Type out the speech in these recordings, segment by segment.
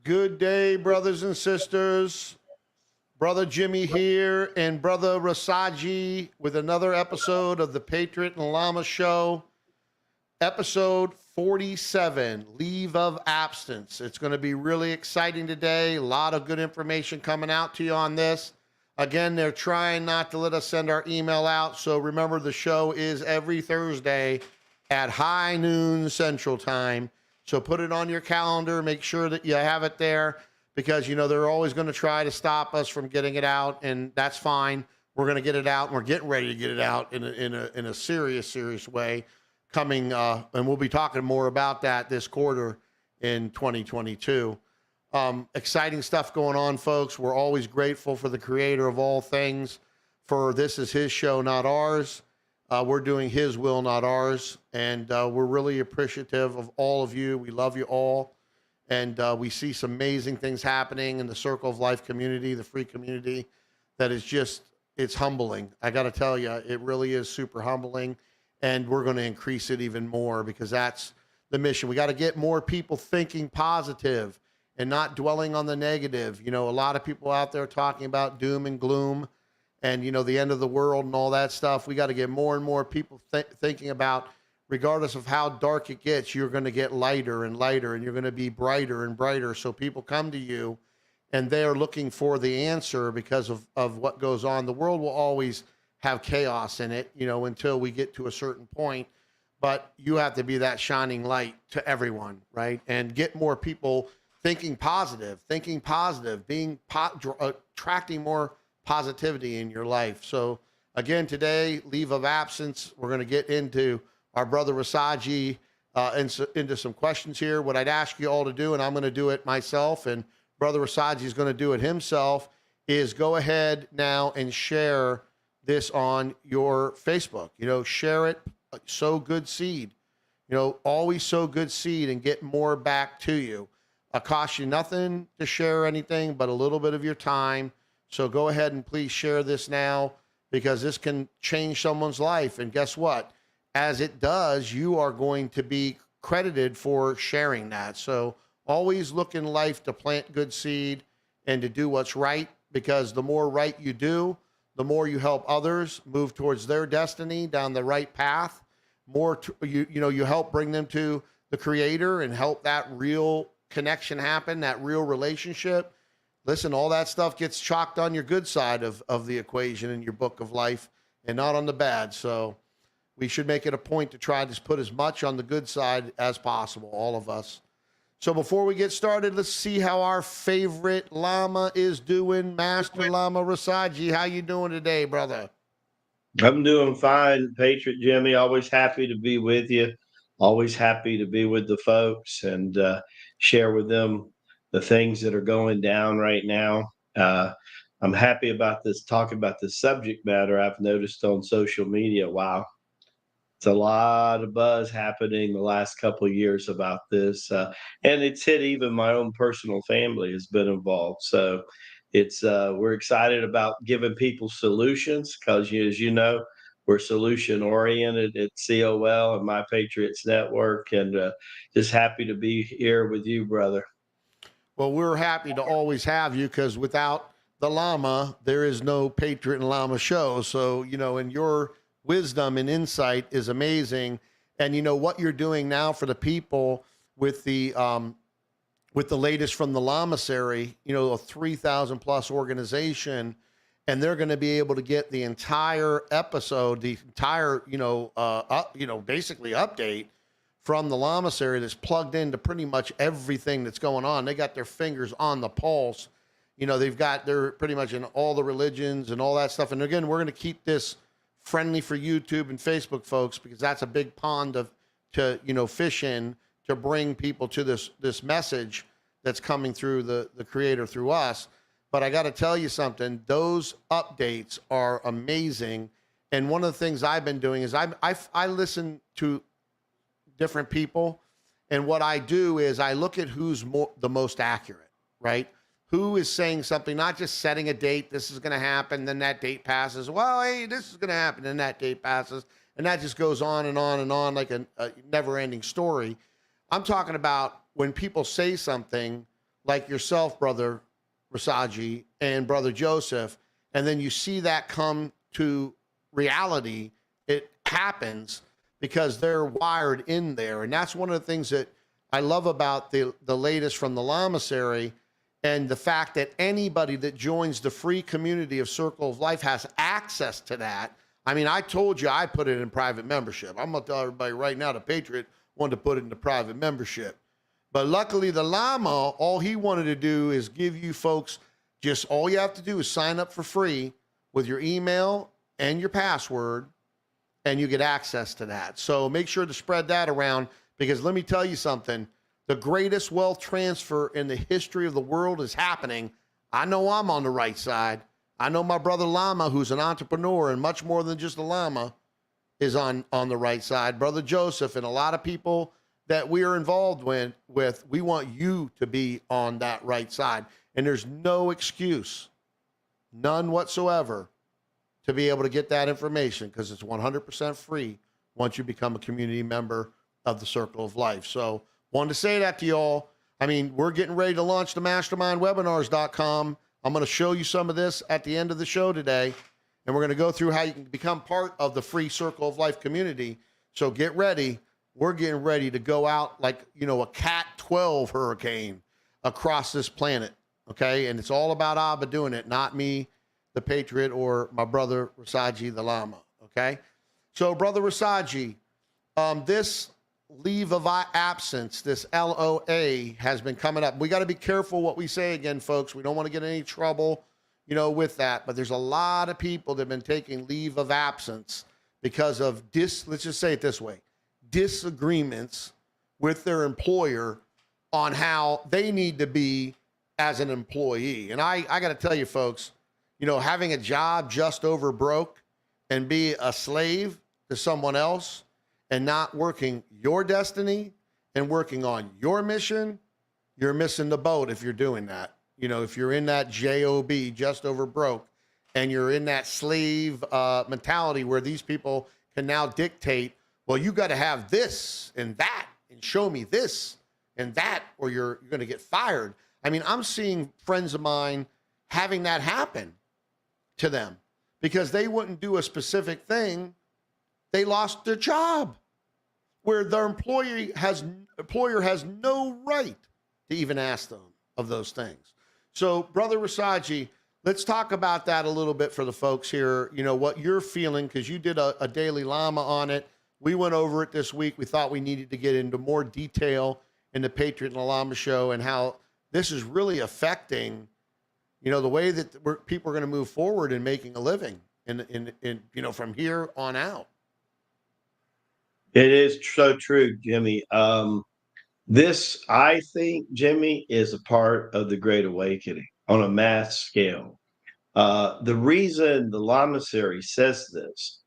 Good day, brothers and sisters. Brother Jimmie here and Brother Rasaji with another episode of the Patriot Lama Show, episode 47, Leave of Absence. It's going to be really exciting today. A lot of good information coming out to you on this. Again, they're trying not to let us send our email out, so remember the show is every Thursday at high noon Central Time. So put it on your calendar, make sure that you have it there because, you know, they're always going to try to stop us from getting it out, and that's fine. We're going to get it out, and we're getting ready to get it out in a serious way coming, and we'll be talking more about that this quarter in 2022. Exciting stuff going on, folks. We're always grateful for the creator of all things, for this is his show, not ours. We're doing his will, not ours. And we're really appreciative of all of you. We love you all. And we see some amazing things happening in the Circle of Life community, the free community, that is just, it's humbling. I got to tell you, it really is super humbling. And we're going to increase it even more because that's the mission. We got to get more people thinking positive and not dwelling on the negative. You know, a lot of people out there talking about doom and gloom and, you know, the end of the world and all that stuff. We got to get more and more people thinking about, regardless of how dark it gets, you're going to get lighter and lighter and you're going to be brighter and brighter. So people come to you and they're looking for the answer because of what goes on. The world will always have chaos in it, you know, until we get to a certain point. But you have to be that shining light to everyone, right? And get more people thinking positive, being attracting more positivity in your life. So again, today, leave of absence. We're going to get into our brother Rasaji into some questions here. What I'd ask you all to do, and I'm going to do it myself, and brother Rasaji is going to do it himself, is go ahead now and share this on your Facebook. You know, share it, sow good seed. You know, always sow good seed and get more back to you. It costs you nothing to share anything but a little bit of your time. So go ahead and please share this now because this can change someone's life. And guess what? As it does, you are going to be credited for sharing that. So always look in life to plant good seed and to do what's right, because the more right you do, the more you help others move towards their destiny down the right path. You help bring them to the Creator and help that real connection happen, that real relationship. Listen, all that stuff gets chalked on your good side of the equation in your book of life and not on the bad. So we should make it a point to try to put as much on the good side as possible, all of us. So before we get started, let's see how our favorite Lama is doing. Master Lama Rasaji, how you doing today, brother? I'm doing fine, Patriot Jimmie. Always happy to be with you. Always happy to be with the folks and share with them the things that are going down right now. I'm happy about this, talking about the subject matter. I've noticed on social media, wow, it's a lot of buzz happening the last couple of years about this. And it's hit even my own personal family has been involved. So it's we're excited about giving people solutions because, as you know, we're solution oriented at COL and My Patriots Network, and just happy to be here with you, brother. Well, we're happy to always have you because without the Lama, there is no Patriot and Lama show. So, you know, and your wisdom and insight is amazing. And you know what you're doing now for the people with the latest from the Lamasery, you know, a 3,000 plus organization, and they're going to be able to get the entire episode, the entire, basically update from the Lamasery that's plugged into pretty much everything that's going on. They got their fingers on the pulse. You know, they're pretty much in all the religions and all that stuff. And again, we're going to keep this friendly for YouTube and Facebook folks, because that's a big pond to fish in, to bring people to this message that's coming through the Creator through us. But I got to tell you something, those updates are amazing. And one of the things I've been doing is I listen to different people, and what I do is I look at who's the most accurate, right? Who is saying something, not just setting a date, this is going to happen, then that date passes. Well, hey, this is going to happen, and that date passes. And that just goes on and on and on like a never-ending story. I'm talking about when people say something like yourself, Brother Rasaji, and Brother Joseph, and then you see that come to reality, it happens because they're wired in there. And that's one of the things that I love about the latest from the Lamasery, and the fact that anybody that joins the free community of Circle of Life has access to that. I mean, I told you I put it in private membership. I'm going to tell everybody right now, the Patriot wanted to put it into private membership. But luckily, the Lama, all he wanted to do is give you folks, just all you have to do is sign up for free with your email and your password, and you get access to that. So make sure to spread that around, because let me tell you something. The greatest wealth transfer in the history of the world is happening. I know I'm on the right side. I know my brother Lama, who's an entrepreneur and much more than just a Lama, is on the right side. Brother Joseph and a lot of people that we are involved with, we want you to be on that right side. And there's no excuse, none whatsoever, to be able to get that information, because it's 100% free once you become a community member of the Circle of Life. So wanted to say that to y'all. I mean, we're getting ready to launch the mastermindwebinars.com. I'm going to show you some of this at the end of the show today, and we're going to go through how you can become part of the free Circle of Life community. So get ready. We're getting ready to go out like, a Cat 12 hurricane across this planet, okay? And it's all about Abba doing it, not me, the Patriot, or my brother Rasaji, the Lama, okay? So, Brother Rasaji, this leave of absence, this LOA, has been coming up. We got to be careful what we say again, folks. We don't want to get in any trouble, with that. But there's a lot of people that have been taking leave of absence because of let's just say it this way, disagreements with their employer on how they need to be as an employee. And I got to tell you, folks, having a job just over broke and be a slave to someone else and not working your destiny and working on your mission, you're missing the boat if you're doing that. If you're in that JOB, just over broke, and you're in that slave mentality where these people can now dictate, well, you got to have this and that and show me this and that, or you're going to get fired. I mean, I'm seeing friends of mine having that happen to them because they wouldn't do a specific thing. They lost their job, where their employer has no right to even ask them of those things. So, Brother Rasaji, let's talk about that a little bit for the folks here. What you're feeling, because you did a daily Lama on it. We went over it this week. We thought we needed to get into more detail in the Patriot and the Lama show, and how this is really affecting, the way that people are going to move forward in making a living in from here on out. It is so true, Jimmie. This, I think, Jimmie, is a part of the Great Awakening on a mass scale. The reason the Lamasery says this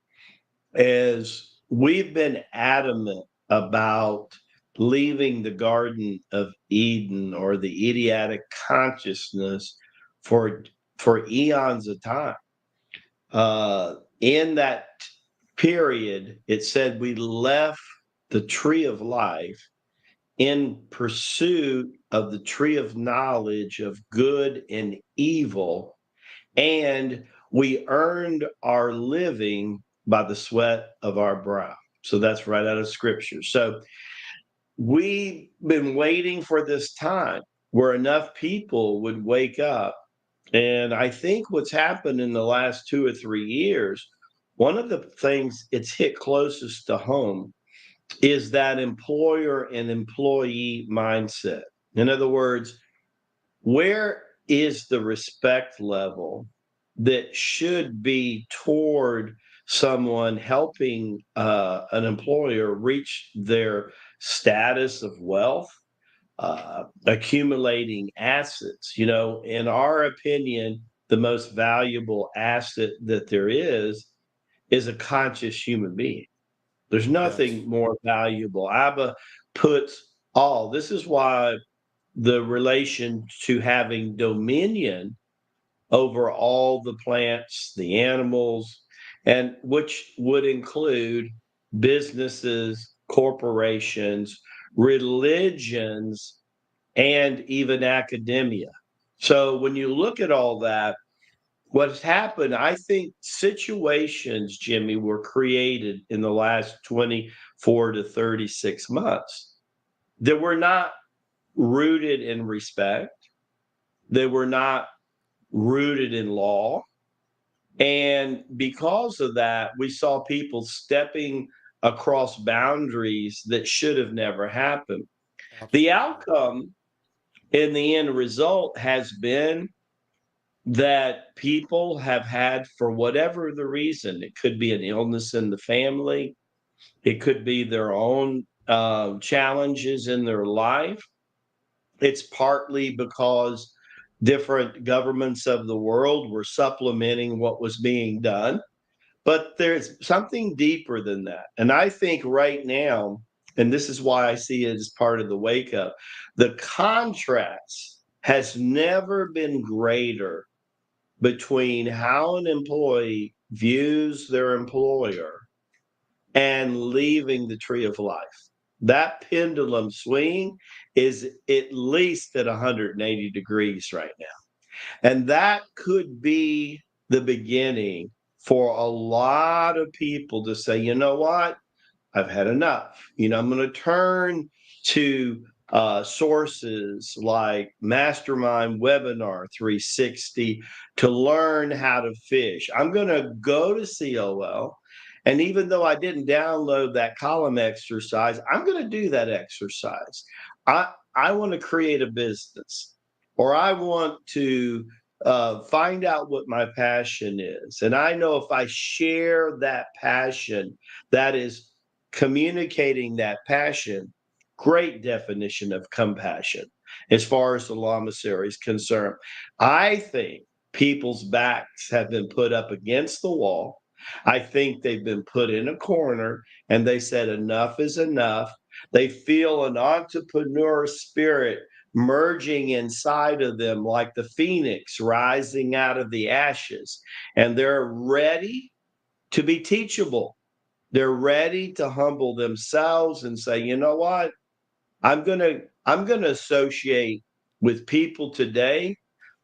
is we've been adamant about leaving the Garden of Eden, or the idiotic consciousness, for eons of time. In that period, it said we left the tree of life in pursuit of the tree of knowledge of good and evil, and we earned our living by the sweat of our brow. So that's right out of scripture. So we've been waiting for this time where enough people would wake up. And I think what's happened in the last 2 or 3 years, one of the things it's hit closest to home is that employer and employee mindset. In other words, where is the respect level that should be toward someone helping an employer reach their status of wealth, accumulating assets? In our opinion, the most valuable asset that there is a conscious human being. There's nothing more valuable. Abba puts all. This is why the relation to having dominion over all the plants, the animals, and which would include businesses, corporations, religions, and even academia. So when you look at all that, what's happened, I think situations, Jimmie, were created in the last 24 to 36 months that were not rooted in respect. They were not rooted in law. And because of that, we saw people stepping across boundaries that should have never happened. The Absolutely. outcome in the end result has been that people have had, for whatever the reason, it could be an illness in the family, it could be their own challenges in their life. It's partly because different governments of the world were supplementing what was being done. But there's something deeper than that. And I think right now, and this is why I see it as part of the wake up, the contrast has never been greater between how an employee views their employer and leaving the tree of life. That pendulum swing is at least at 180 degrees right now. And that could be the beginning for a lot of people to say, you know what? I've had enough. I'm going to turn to sources like Mastermind Webinar 360 to learn how to fish. I'm going to go to COL. And even though I didn't download that column exercise, I'm going to do that exercise. I want to create a business, or I want to find out what my passion is. And I know if I share that passion, that is communicating that passion, great definition of compassion as far as the Lama series is concerned. I think people's backs have been put up against the wall. I think they've been put in a corner and they said enough is enough. They feel an entrepreneur spirit merging inside of them like the phoenix rising out of the ashes, and they're ready to be teachable. They're ready to humble themselves and say, you know what? I'm going to associate with people today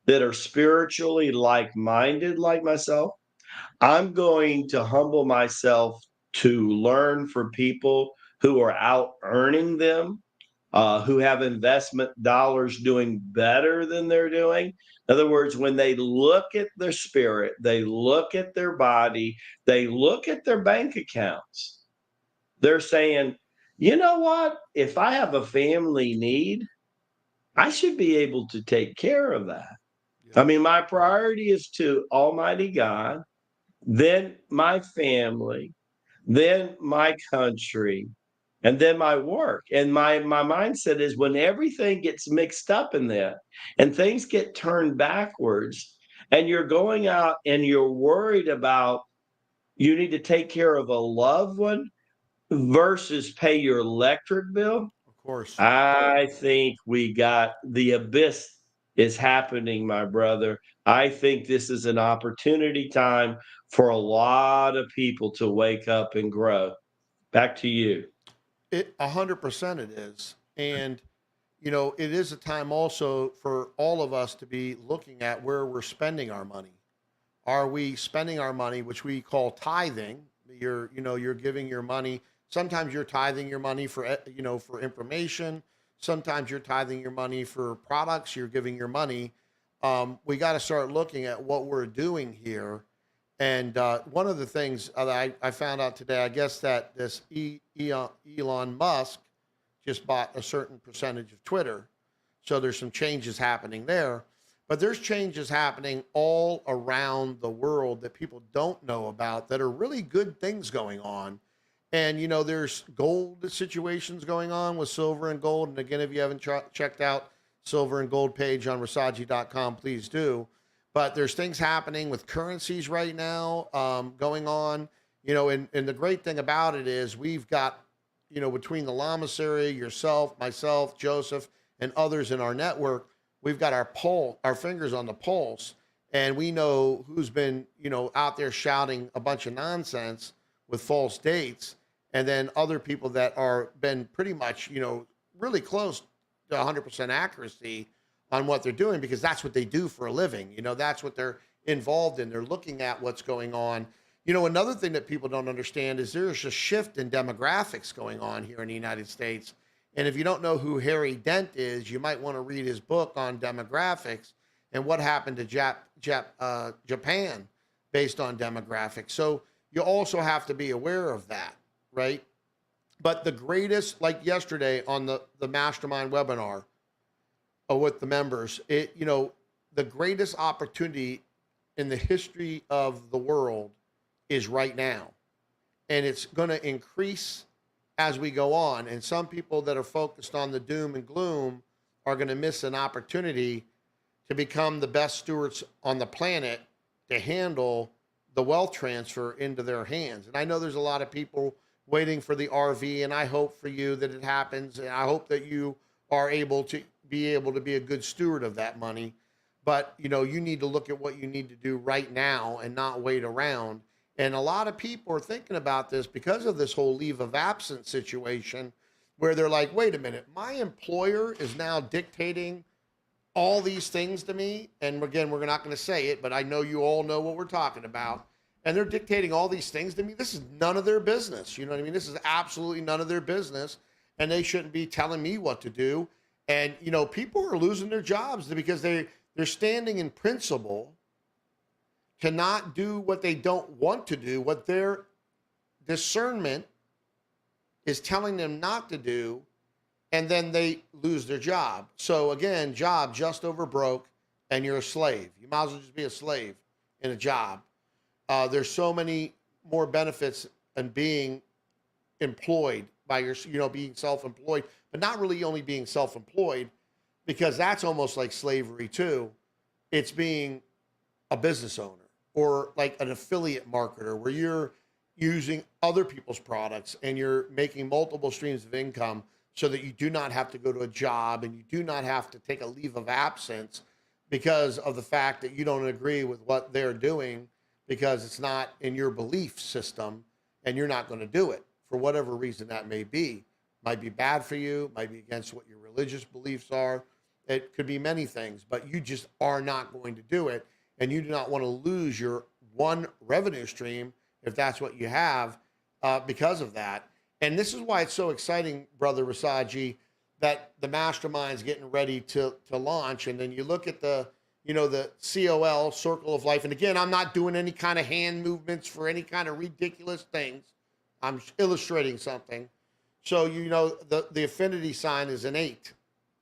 that are spiritually like-minded like myself. I'm going to humble myself to learn from people who are out earning them, who have investment dollars doing better than they're doing. In other words, when they look at their spirit, they look at their body, they look at their bank accounts, they're saying, you know what? If I have a family need, I should be able to take care of that. I Yes. mean, my priority is to Almighty God, then my family, then my country, and then my work. And my mindset is when everything gets mixed up in that and things get turned backwards, and you're going out and you're worried about, you need to take care of a loved one versus pay your electric bill. Of course. I think we got the abyss is happening, my brother. I think this is an opportunity time for a lot of people to wake up and grow. Back to you. 100% it is. And, it is a time also for all of us to be looking at where we're spending our money. Are we spending our money, which we call tithing? You're giving your money. Sometimes you're tithing your money for, for information. Sometimes you're tithing your money for products. You're giving your money. We got to start looking at what we're doing here. And one of the things that I found out today, I guess that this Elon Musk just bought a certain percentage of Twitter. So there's some changes happening there. But there's changes happening all around the world that people don't know about that are really good things going on. And, there's gold situations going on with silver and gold. And again, if you haven't checked out silver and gold page on Rasaji.com, please do. But there's things happening with currencies right now going on. And the great thing about it is we've got, between the Lamasery, yourself, myself, Joseph, and others in our network, we've got our fingers on the pulse, and we know who's been, out there shouting a bunch of nonsense with false dates, and then other people that are been pretty much, really close 100% accuracy on what they're doing, because that's what they do for a living. That's what they're involved in. They're looking at what's going on. Another thing that people don't understand is there's a shift in demographics going on here in the United States. And if you don't know who Harry Dent is, you might want to read his book on demographics and what happened to Japan based on demographics. So you also have to be aware of that, right? But the greatest, like yesterday on the mastermind webinar with the members, the greatest opportunity in the history of the world is right now. And it's going to increase as we go on. And some people that are focused on the doom and gloom are going to miss an opportunity to become the best stewards on the planet to handle the wealth transfer into their hands. And I know there's a lot of people waiting for the RV, and I hope for you that it happens. And I hope that you are able to be a good steward of that money. But, you need to look at what you need to do right now and not wait around. And a lot of people are thinking about this because of this whole leave of absence situation, where they're like, wait a minute, my employer is now dictating all these things to me. And again, we're not going to say it, but I know you all know what we're talking about. And they're dictating all these things to me. This is none of their business. You know what I mean? This is absolutely none of their business. And they shouldn't be telling me what to do. And, people are losing their jobs because they're standing in principle to not do what they don't want to do, what their discernment is telling them not to do, and then they lose their job. So again, job just over broke, and you're a slave. You might as well just be a slave in a job. There's so many more benefits in being employed by being self-employed, but not really only being self-employed, because that's almost like slavery too. It's being a business owner, or like an affiliate marketer, where you're using other people's products and you're making multiple streams of income so that you do not have to go to a job and you do not have to take a leave of absence because of the fact that you don't agree with what they're doing, because it's not in your belief system and you're not going to do it for whatever reason that may be. Might be bad for you, might be against what your religious beliefs are. It could be many things, but you just are not going to do it. And you do not want to lose your one revenue stream, if that's what you have, because of that. And this is why it's so exciting, Brother Rasaji, that the mastermind's getting ready to launch. And then you look at the COL, Circle of Life. And again, I'm not doing any kind of hand movements for any kind of ridiculous things. I'm illustrating something. So, the affinity sign is an 8,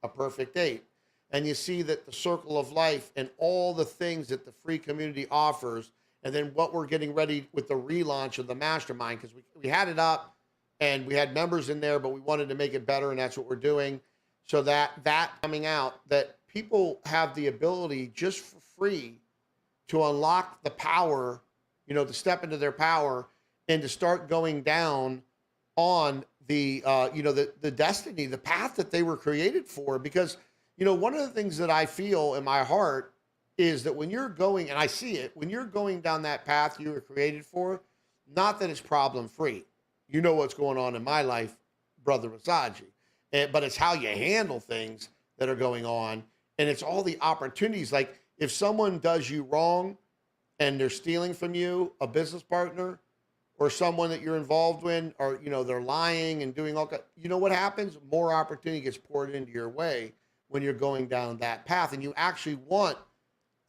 a perfect 8. And you see that the Circle of Life and all the things that the free community offers, and then what we're getting ready with the relaunch of the mastermind, because we had it up and we had members in there, but we wanted to make it better, and that's what we're doing. So that coming out, that people have the ability just for free to unlock the power, to step into their power and to start going down on the destiny, the path that they were created for. Because one of the things that I feel in my heart is that when you're going, and I see it, when you're going down that path you were created for, not that it's problem free. You know what's going on in my life, Brother Rasaji, but it's how you handle things that are going on. And it's all the opportunities. Like if someone does you wrong and they're stealing from you, a business partner or someone that you're involved in, or, they're lying and doing all, what happens? More opportunity gets poured into your way when you're going down that path. And you actually want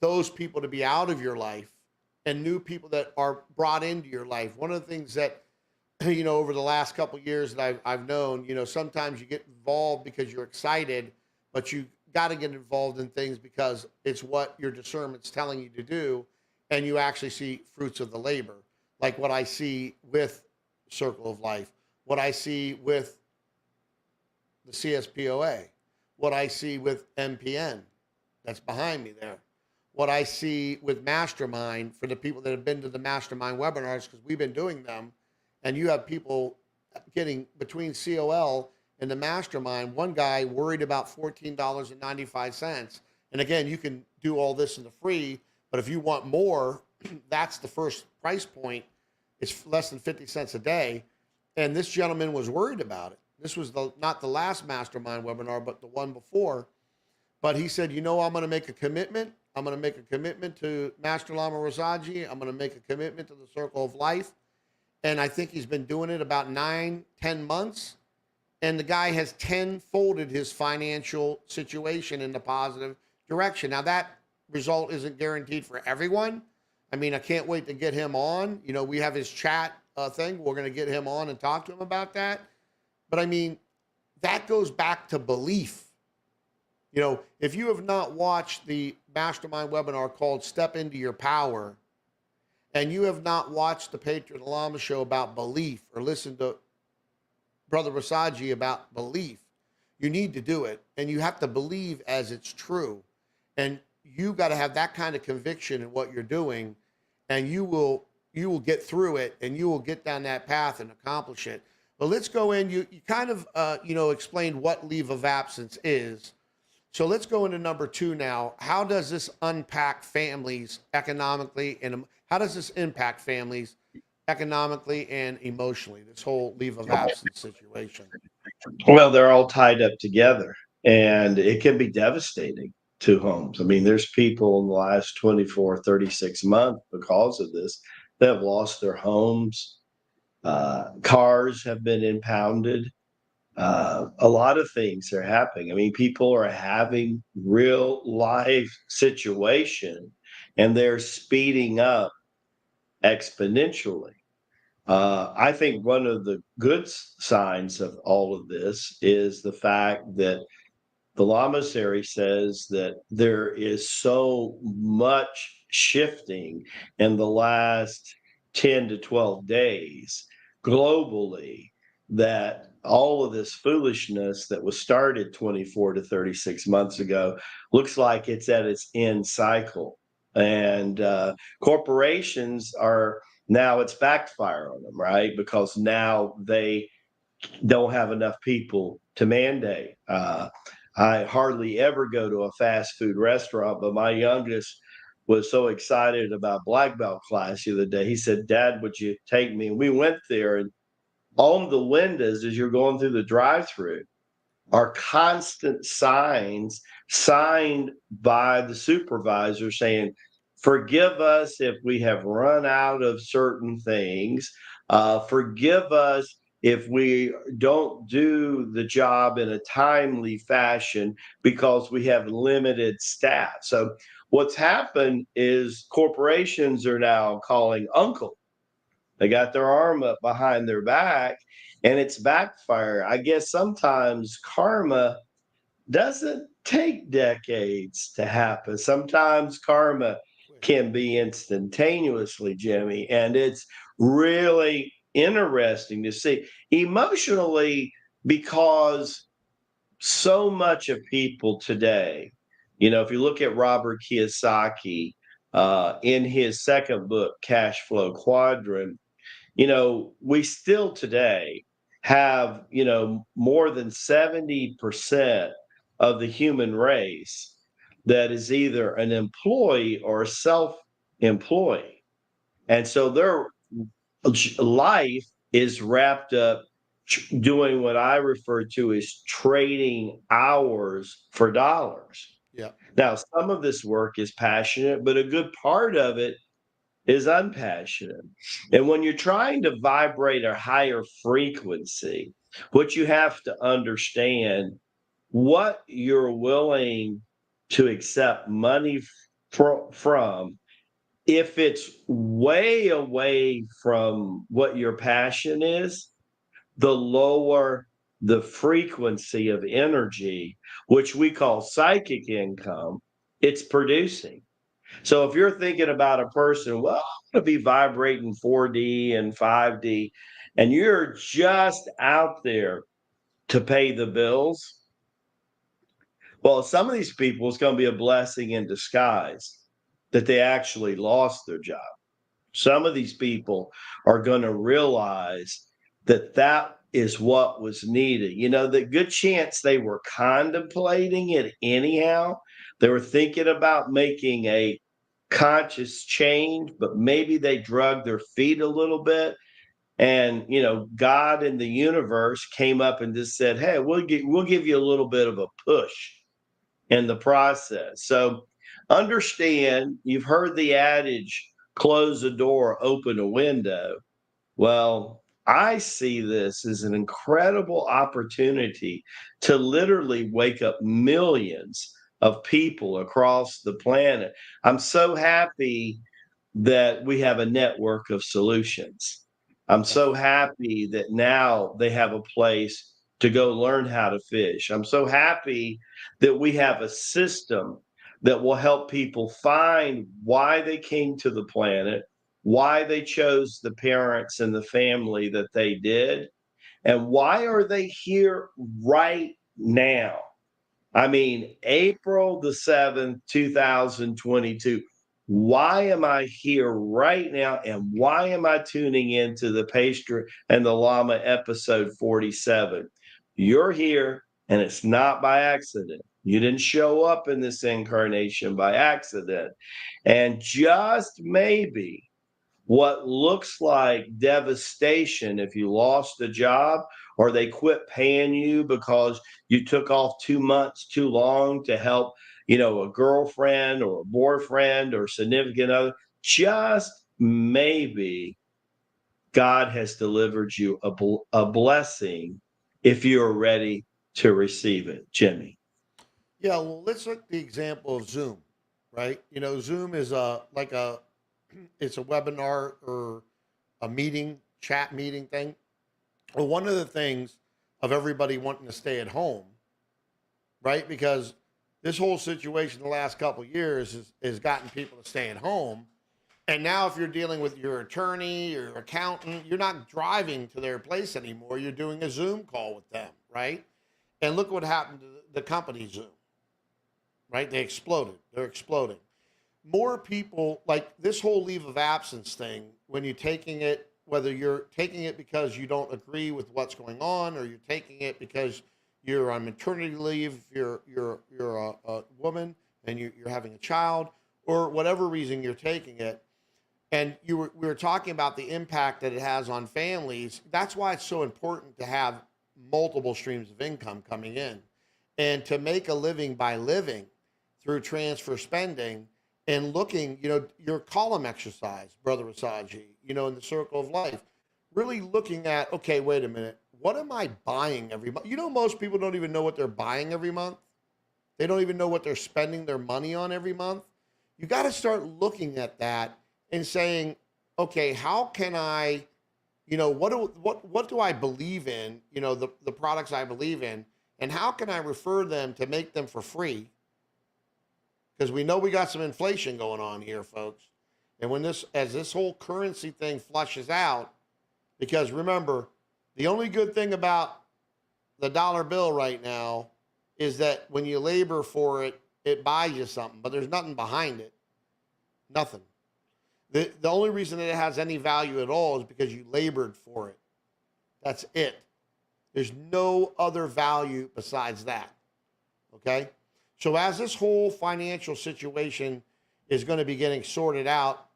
those people to be out of your life and new people that are brought into your life. One of the things that, over the last couple of years that I've known, sometimes you get involved because you're excited, but you got to get involved in things because it's what your discernment's telling you to do. And you actually see fruits of the labor, like what I see with Circle of Life, what I see with the CSPOA, what I see with MPN, that's behind me there, what I see with Mastermind, for the people that have been to the Mastermind webinars, because we've been doing them, and you have people getting between COL and the Mastermind. One guy worried about $14.95. And again, you can do all this in the free, but if you want more, that's the first price point. It's less than 50 cents a day. And this gentleman was worried about it. This was not the last mastermind webinar, but the one before. But he said, I'm going to make a commitment. I'm going to make a commitment to Master Lama Rasaji. I'm going to make a commitment to the Circle of Life. And I think he's been doing it about 9, 10 months. And the guy has tenfolded his financial situation in the positive direction. Now, that result isn't guaranteed for everyone. I mean, I can't wait to get him on. We have his chat thing. We're going to get him on and talk to him about that. But I mean, that goes back to belief. If you have not watched the mastermind webinar called Step Into Your Power, and you have not watched the Patriot Lama show about belief, or listened to Brother Rasaji about belief, you need to do it. And you have to believe as it's true. And you got to have that kind of conviction in what you're doing, and you will get through it, and you will get down that path and accomplish it. But let's go in. You kind of explained what leave of absence is. So let's go into number 2 now. How does this unpack families economically, and how does this impact families economically and emotionally, this whole leave of absence situation? Well, they're all tied up together, and it can be devastating to homes. I mean, there's people in the last 24, 36 months because of this that have lost their homes. Cars have been impounded. A lot of things are happening. I mean, people are having real life situation, and they're speeding up exponentially. I think one of the good signs of all of this is the fact that the Lamasery says that there is so much shifting in the last 10 to 12 days globally that all of this foolishness that was started 24 to 36 months ago looks like it's at its end cycle. And corporations are now, it's backfire on them, right? Because now they don't have enough people to mandate. I hardly ever go to a fast food restaurant, but my youngest was so excited about black belt class the other day. He said, "Dad, would you take me?" And we went there, and on the windows as you're going through the drive-through are constant signs signed by the supervisor saying, "Forgive us if we have run out of certain things. Forgive us if we don't do the job in a timely fashion because we have limited staff." So what's happened is corporations are now calling uncle. They got their arm up behind their back, and it's backfire. I guess sometimes karma doesn't take decades to happen. Sometimes karma can be instantaneously, Jimmie, and it's really interesting to see emotionally because so much of people today, if you look at Robert Kiyosaki in his second book, Cash Flow Quadrant, we still today have, more than 70% of the human race that is either an employee or a self-employee. And so their life is wrapped up doing what I refer to as trading hours for dollars. Yeah. Now, some of this work is passionate, but a good part of it is unpassionate. And when you're trying to vibrate a higher frequency, what you have to understand what you're willing to accept money from, if it's way away from what your passion is, the lower the frequency of energy, which we call psychic income, it's producing. So if you're thinking about a person, well, I'm going to be vibrating 4D and 5D, and you're just out there to pay the bills, well, some of these people, it's going to be a blessing in disguise that they actually lost their job. Some of these people are going to realize that that is what was needed. The good chance they were contemplating it anyhow. They were thinking about making a conscious change, but maybe they drug their feet a little bit. And God in the universe came up and just said, "Hey, we'll give you a little bit of a push in the process." So understand, you've heard the adage, close a door, open a window. Well, I see this as an incredible opportunity to literally wake up millions of people across the planet. I'm so happy that we have a network of solutions. I'm so happy that now they have a place to go learn how to fish. I'm so happy that we have a system that will help people find why they came to the planet, why they chose the parents and the family that they did, and why are they here right now. I mean, April the 7th, 2022. Why am I here right now? And why am I tuning into the Patriot and the Lama episode 47? You're here, and it's not by accident. You didn't show up in this incarnation by accident. And just maybe what looks like devastation if you lost a job or they quit paying you because you took off 2 months too long to help, a girlfriend or a boyfriend or significant other. Just maybe God has delivered you a blessing if you're ready to receive it, Jimmie. Yeah, well, let's look at the example of Zoom, right? Zoom is it's a webinar or a meeting, chat meeting thing. Well, one of the things of everybody wanting to stay at home, right? Because this whole situation the last couple of years has gotten people to stay at home. And now if you're dealing with your attorney or accountant, you're not driving to their place anymore. You're doing a Zoom call with them, right? And look what happened to the company Zoom, right? They exploded. They're exploding. More people, like this whole leave of absence thing, when you're taking it, whether you're taking it because you don't agree with what's going on, or you're taking it because you're on maternity leave, you're a woman and you're having a child, or whatever reason you're taking it, and we were talking about the impact that it has on families. That's why it's so important to have multiple streams of income coming in, and to make a living by living through transfer spending and looking, your column exercise, Brother Rasaji, in the circle of life, really looking at, okay, wait a minute, what am I buying every month? Most people don't even know what they're buying every month. They don't even know what they're spending their money on every month. You got to start looking at that and saying, okay, how can I, what do I believe in, the products I believe in, and how can I refer them to make them for free? Because we know we got some inflation going on here, folks. And as this whole currency thing flushes out, because remember, the only good thing about the dollar bill right now is that when you labor for it, it buys you something, but there's nothing behind it. Nothing. The only reason that it has any value at all is because you labored for it. That's it. There's no other value besides that. Okay? So as this whole financial situation is going to be getting sorted out,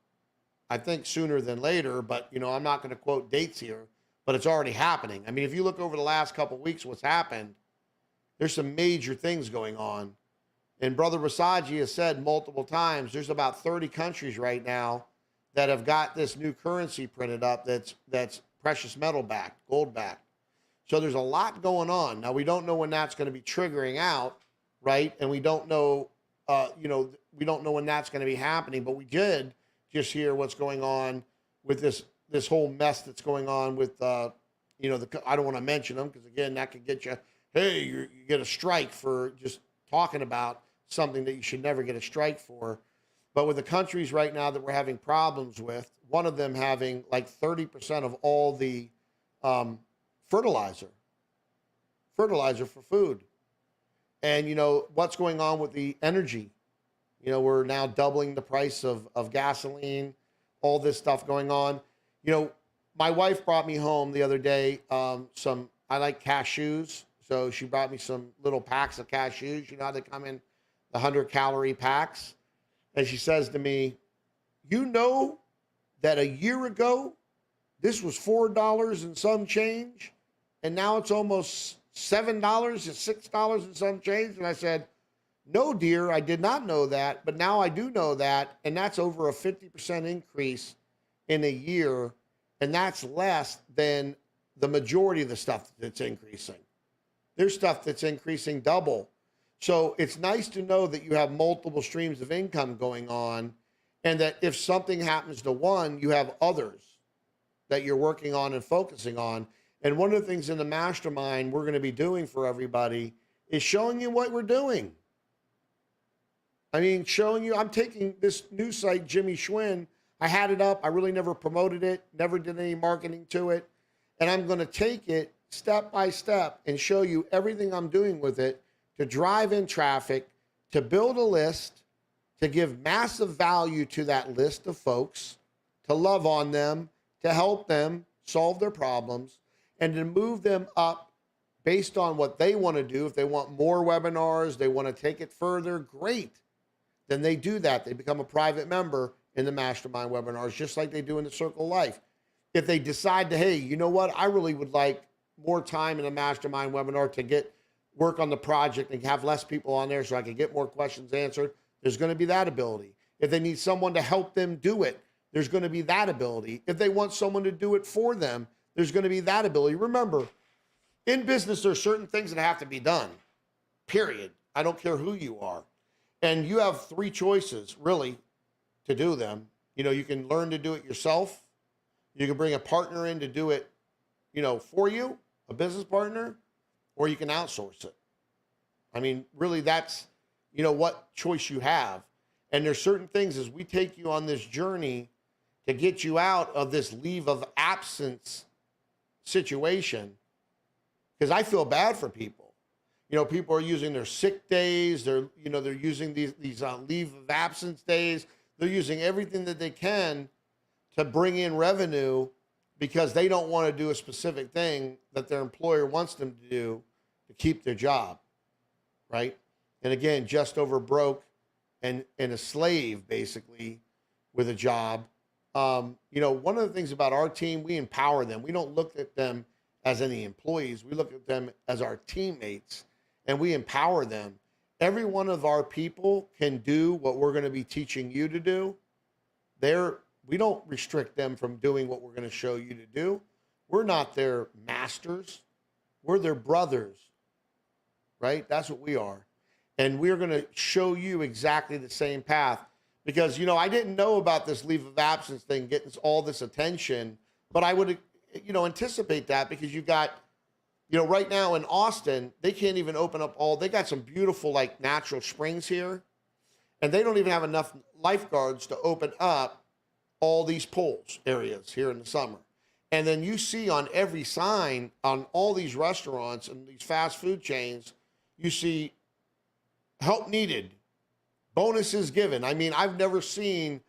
I think sooner than later, but I'm not going to quote dates here, but it's already happening. I mean, if you look over the last couple of weeks, what's happened, there's some major things going on. And Brother Rasaji has said multiple times, there's about 30 countries right now that have got this new currency printed up that's precious metal backed, gold backed. So there's a lot going on. Now, we don't know when that's going to be triggering out, right? And we don't know, we don't know when that's going to be happening, but we did just hear what's going on with this whole mess that's going on with, I don't want to mention them because, again, that could get you, hey, you get a strike for just talking about something that you should never get a strike for. But with the countries right now that we're having problems with, one of them having like 30% of all the fertilizer for food. And, what's going on with the energy? We're now doubling the price of gasoline, all this stuff going on. My wife brought me home the other day I like cashews. So she brought me some little packs of cashews. You know how they come in the 100-calorie packs? And she says to me, that a year ago, this was $4 and some change, and now it's almost $7 and $6 and some change. And I said, no, dear, I did not know that, but now I do know that, and that's over a 50% increase in a year, and that's less than the majority of the stuff that's increasing. There's stuff that's increasing double. So it's nice to know that you have multiple streams of income going on, and that if something happens to one, you have others that you're working on and focusing on. And one of the things in the mastermind we're going to be doing for everybody is showing you what we're doing. I mean, showing you, I'm taking this new site, Jimmie Schwinn. I had it up. I really never promoted it, never did any marketing to it. And I'm going to take it step by step and show you everything I'm doing with it to drive in traffic, to build a list, to give massive value to that list of folks, to love on them, to help them solve their problems, and to move them up based on what they want to do. If they want more webinars, they want to take it further, great. Then they do that. They become a private member in the mastermind webinars, just like they do in the Circle Life. If they decide to, hey, you know what, I really would like more time in a mastermind webinar to work on the project and have less people on there so I can get more questions answered, there's going to be that ability. If they need someone to help them do it, there's going to be that ability. If they want someone to do it for them, there's going to be that ability. Remember, in business, there's certain things that have to be done, period. I don't care who you are. And you have three choices, really, to do them. You know, you can learn to do it yourself. You can bring a partner in to do it, for you, a business partner, or you can outsource it. I mean, really, that's, what choice you have. And there's certain things as we take you on this journey to get you out of this leave of absence situation, because I feel bad for people. People are using their sick days. They're using these leave of absence days. They're using everything that they can to bring in revenue because they don't want to do a specific thing that their employer wants them to do to keep their job, right? And again, just over broke and a slave, basically, with a job. One of the things about our team, we empower them. We don't look at them as any employees. We look at them as our teammates, and we empower them. Every one of our people can do what we're going to be teaching you to do. We don't restrict them from doing what we're going to show you to do. We're not their masters. We're their brothers, right? That's what we are. And we're going to show you exactly the same path because, I didn't know about this leave of absence thing getting all this attention, but I would, anticipate that because you got, right now in Austin, they can't even open up they got some beautiful like natural springs here, and they don't even have enough lifeguards to open up all these pools areas here in the summer. And then you see on every sign on all these restaurants and these fast food chains, you see help needed, bonuses given. I mean, I've never seen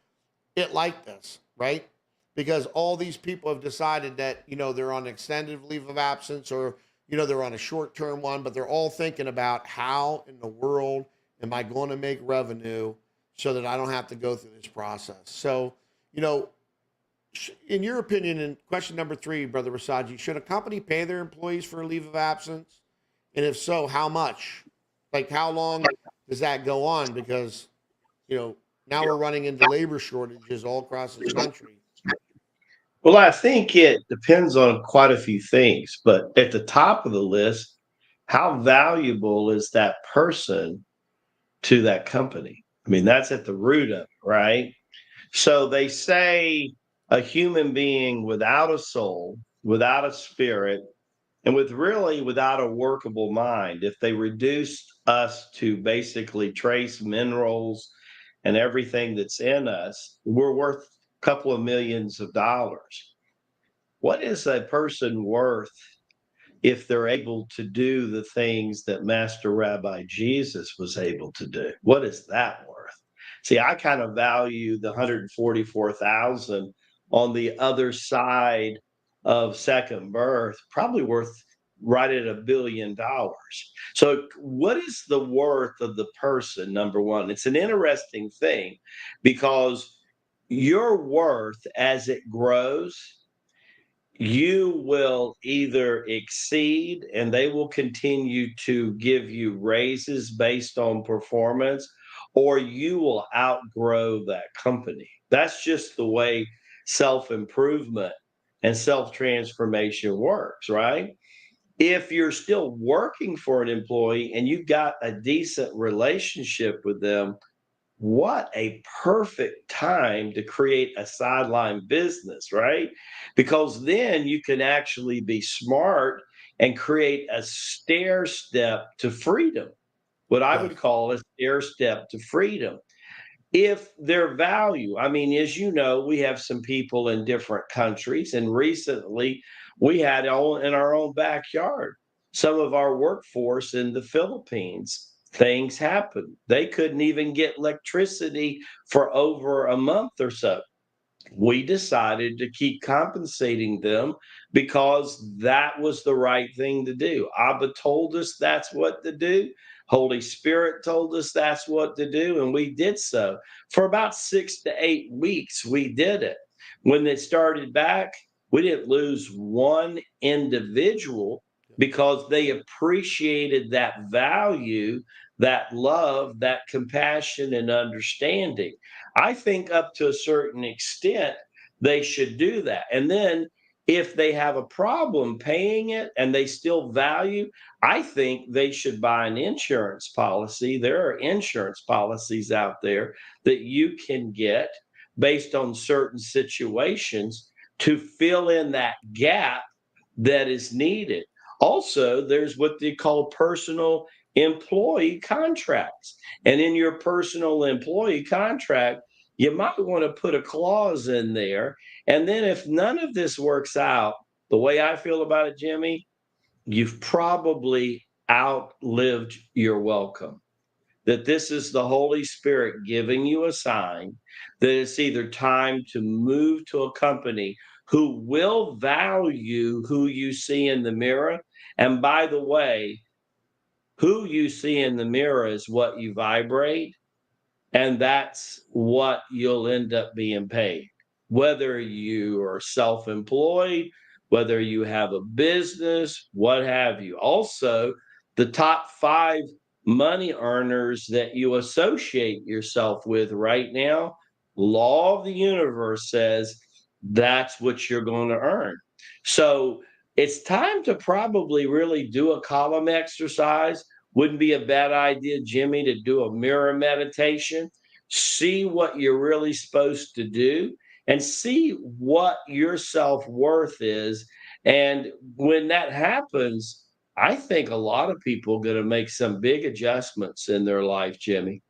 it like this, right? Because all these people have decided that, they're on extended leave of absence or, they're on a short-term one, but they're all thinking about how in the world am I going to make revenue so that I don't have to go through this process. So, in your opinion, and question number 3, Brother Rasaji, should a company pay their employees for a leave of absence? And if so, how much? Like, how long does that go on? Because, now we're running into labor shortages all across the country. Well, I think it depends on quite a few things, but at the top of the list, how valuable is that person to that company? I mean, that's at the root of it, right? So they say a human being without a soul, without a spirit, and without a workable mind, if they reduced us to basically trace minerals and everything that's in us, we're worth a couple of millions of dollars. What is a person worth if they're able to do the things that Master Rabbi Jesus was able to do? What is that worth? See, I kind of value the 144,000 on the other side of second birth, probably worth right at $1 billion. So what is the worth of the person? Number one, it's an interesting thing because your worth as it grows you will either exceed and they will continue to give you raises based on performance, or you will outgrow that company. That's just the way self improvement and self transformation works, right? If you're still working for an employee and you've got a decent relationship with them, what a perfect time to create a sideline business, right? Because then you can actually be smart and create a stair step to freedom, what I would Yes. call a stair step to freedom. If their value, I mean, as you know, we have some people in different countries, and recently we had all in our own backyard some of our workforce in the Philippines. Things happened. They couldn't even get electricity for over a month or so. We decided to keep compensating them because that was the right thing to do. Abba told us that's what to do. Holy Spirit told us that's what to do, and we did so. For about 6 to 8 weeks, we did it. When it started back, we didn't lose one individual because they appreciated that value, that love, that compassion, and understanding. I think up to a certain extent, they should do that. And then if they have a problem paying it and they still value, I think they should buy an insurance policy. There are insurance policies out there that you can get based on certain situations to fill in that gap that is needed. Also, there's what they call personal employee contracts. And in your personal employee contract, you might want to put a clause in there. And then if none of this works out, the way I feel about it, Jimmie, you've probably outlived your welcome. That this is the Holy Spirit giving you a sign that it's either time to move to a company who will value who you see in the mirror. And by the way, who you see in the mirror is what you vibrate, and that's what you'll end up being paid. Whether you are self employed, whether you have a business, what have you. Also, the top five money earners that you associate yourself with right now, law of the universe says that's what you're going to earn. So it's time to probably really do a column exercise. Wouldn't be a bad idea, Jimmie, to do a mirror meditation, see what you're really supposed to do, and see what your self worth is. And when that happens, I think a lot of people are going to make some big adjustments in their life, Jimmie.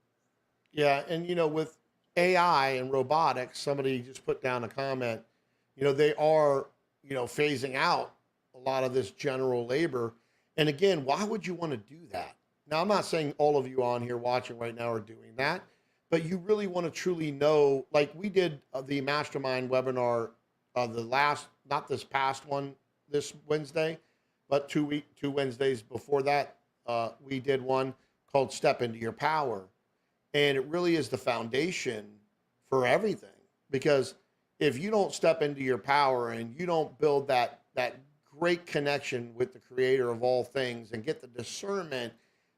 Yeah, and with AI and robotics, somebody just put down a comment. They are phasing out a lot of this general labor. And again, why would you want to do that? Now, I'm not saying all of you on here watching right now are doing that, but you really want to truly know. Like we did the mastermind webinar, the last, not this past one, this Wednesday, but 2 Wednesdays before that, we did one called "Step Into Your Power." And it really is the foundation for everything. Because if you don't step into your power and you don't build that great connection with the creator of all things and get the discernment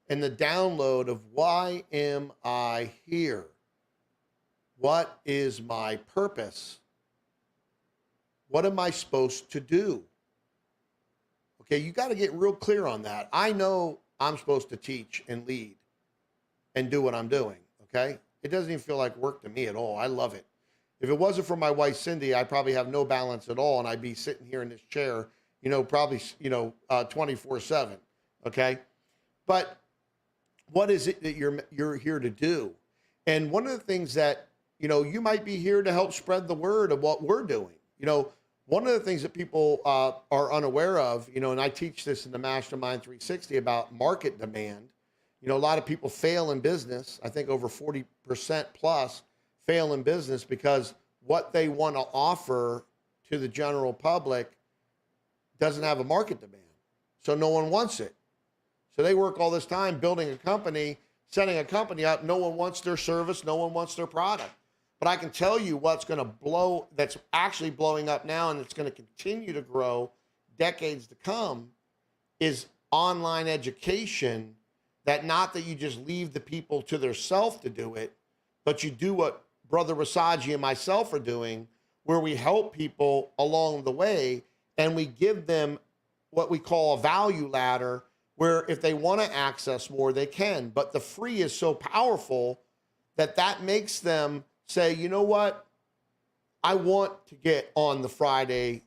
and the download of why am I here? What is my purpose? What am I supposed to do? Okay, you got to get real clear on that. I know I'm supposed to teach and lead and do what I'm doing. Okay. It doesn't even feel like work to me at all. I love it. If it wasn't for my wife, Cindy, I'd probably have no balance at all. And I'd be sitting here in this chair, probably, 24/7. Okay. But what is it that you're here to do? And one of the things that, you might be here to help spread the word of what we're doing. One of the things that people are unaware of, and I teach this in the Mastermind 360 about market demand. A lot of people fail in business. I think over 40% plus fail in business because what they want to offer to the general public doesn't have a market demand. So no one wants it. So they work all this time building a company, setting a company up. No one wants their service. No one wants their product. But I can tell you what's going to blow, that's actually blowing up now, and it's going to continue to grow decades to come, is online education. That not that you just leave the people to their self to do it, but you do what Brother Rasaji and myself are doing, where we help people along the way and we give them what we call a value ladder, where if they want to access more, they can. But the free is so powerful that that makes them say, you know what? I want to get on the Friday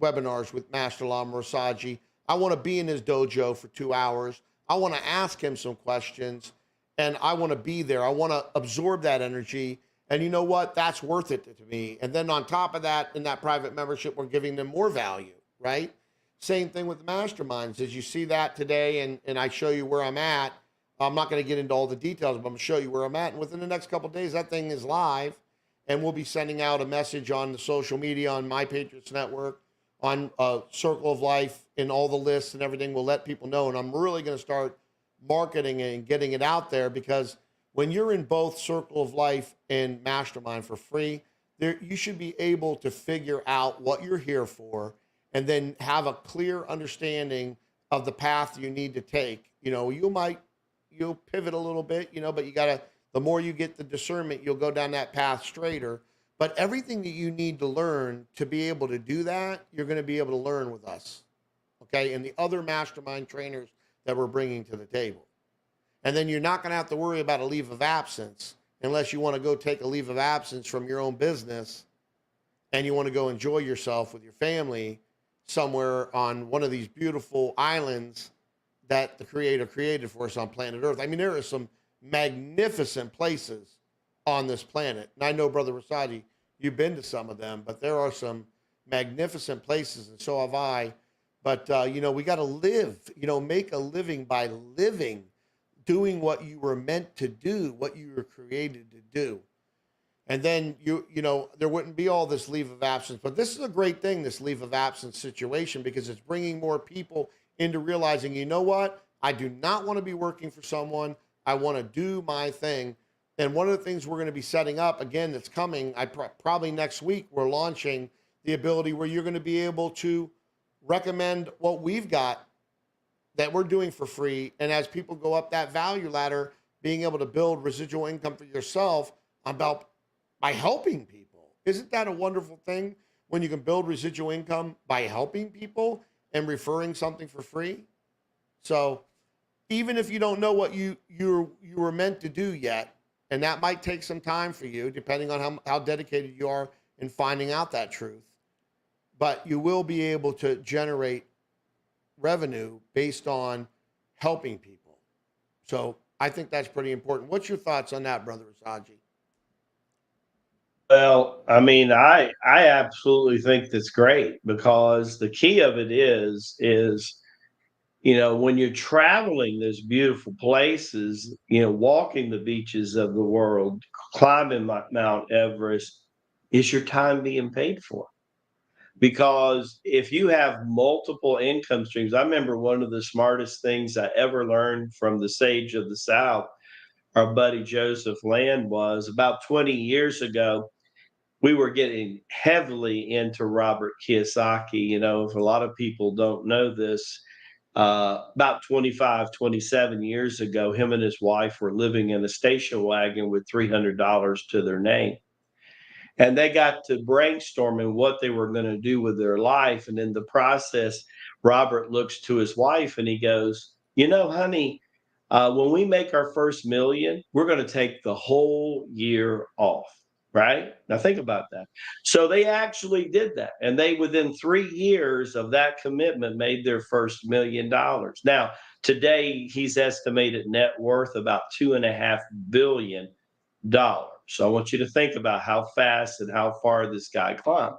webinars with Master Lama Rasaji. I want to be in his dojo for 2 hours. I want to ask him some questions, and I want to be there. I want to absorb that energy. And you know what? That's worth it to me. And then on top of that, in that private membership, we're giving them more value, right? Same thing with the masterminds. As you see that today, and I show you where I'm at, I'm not going to get into all the details, but I'm going to show you where I'm at. And within the next couple of days, that thing is live. And we'll be sending out a message on the social media, on My Patriots Network, on Circle of Life, in all the lists and everything. We'll let people know. And I'm really going to start marketing and getting it out there, because when you're in both Circle of Life and Mastermind for free, there you should be able to figure out what you're here for, and then have a clear understanding of the path you need to take. You know, you'll pivot a little bit, you know, but you gotta, the more you get the discernment, you'll go down that path straighter. But everything that you need to learn to be able to do that, you're going to be able to learn with us, okay, and the other mastermind trainers that we're bringing to the table. And then you're not going to have to worry about a leave of absence, unless you want to go take a leave of absence from your own business and you want to go enjoy yourself with your family somewhere on one of these beautiful islands that the Creator created for us on planet Earth. I mean, there are some magnificent places on this planet. And I know, Brother Rasaji, you've been to some of them, but there are some magnificent places, and so have I. But, you know, we got to live, you know, make a living by living, doing what you were meant to do, what you were created to do. And then, you know, there wouldn't be all this leave of absence. But this is a great thing, this leave of absence situation, because it's bringing more people into realizing, you know what? I do not want to be working for someone. I want to do my thing. And one of the things we're going to be setting up, again, that's coming, probably next week, we're launching the ability where you're going to be able to recommend what we've got that we're doing for free. And as people go up that value ladder, being able to build residual income for yourself by helping people. Isn't that a wonderful thing when you can build residual income by helping people and referring something for free? So even if you don't know what you were meant to do yet, and that might take some time for you, depending on how dedicated you are in finding out that truth, but you will be able to generate revenue based on helping people. So I think that's pretty important. What's your thoughts on that, Brother Rasaji? Well, I mean, I absolutely think that's great, because the key of it is, you know, when you're traveling those beautiful places, you know, walking the beaches of the world, climbing Mount Everest, is your time being paid for? Because if you have multiple income streams, I remember one of the smartest things I ever learned from the sage of the South, our buddy Joseph Land, was about 20 years ago. We were getting heavily into Robert Kiyosaki. You know, if a lot of people don't know this, about 25, 27 years ago, him and his wife were living in a station wagon with $300 to their name. And they got to brainstorming what they were going to do with their life. And in the process, Robert looks to his wife and he goes, you know, honey, when we make our first million, we're going to take the whole year off. Right now, think about that. So they actually did that. And they, within 3 years of that commitment, made their first $1 million. Now, today, he's estimated net worth about $2.5 billion. So I want you to think about how fast and how far this guy climbed.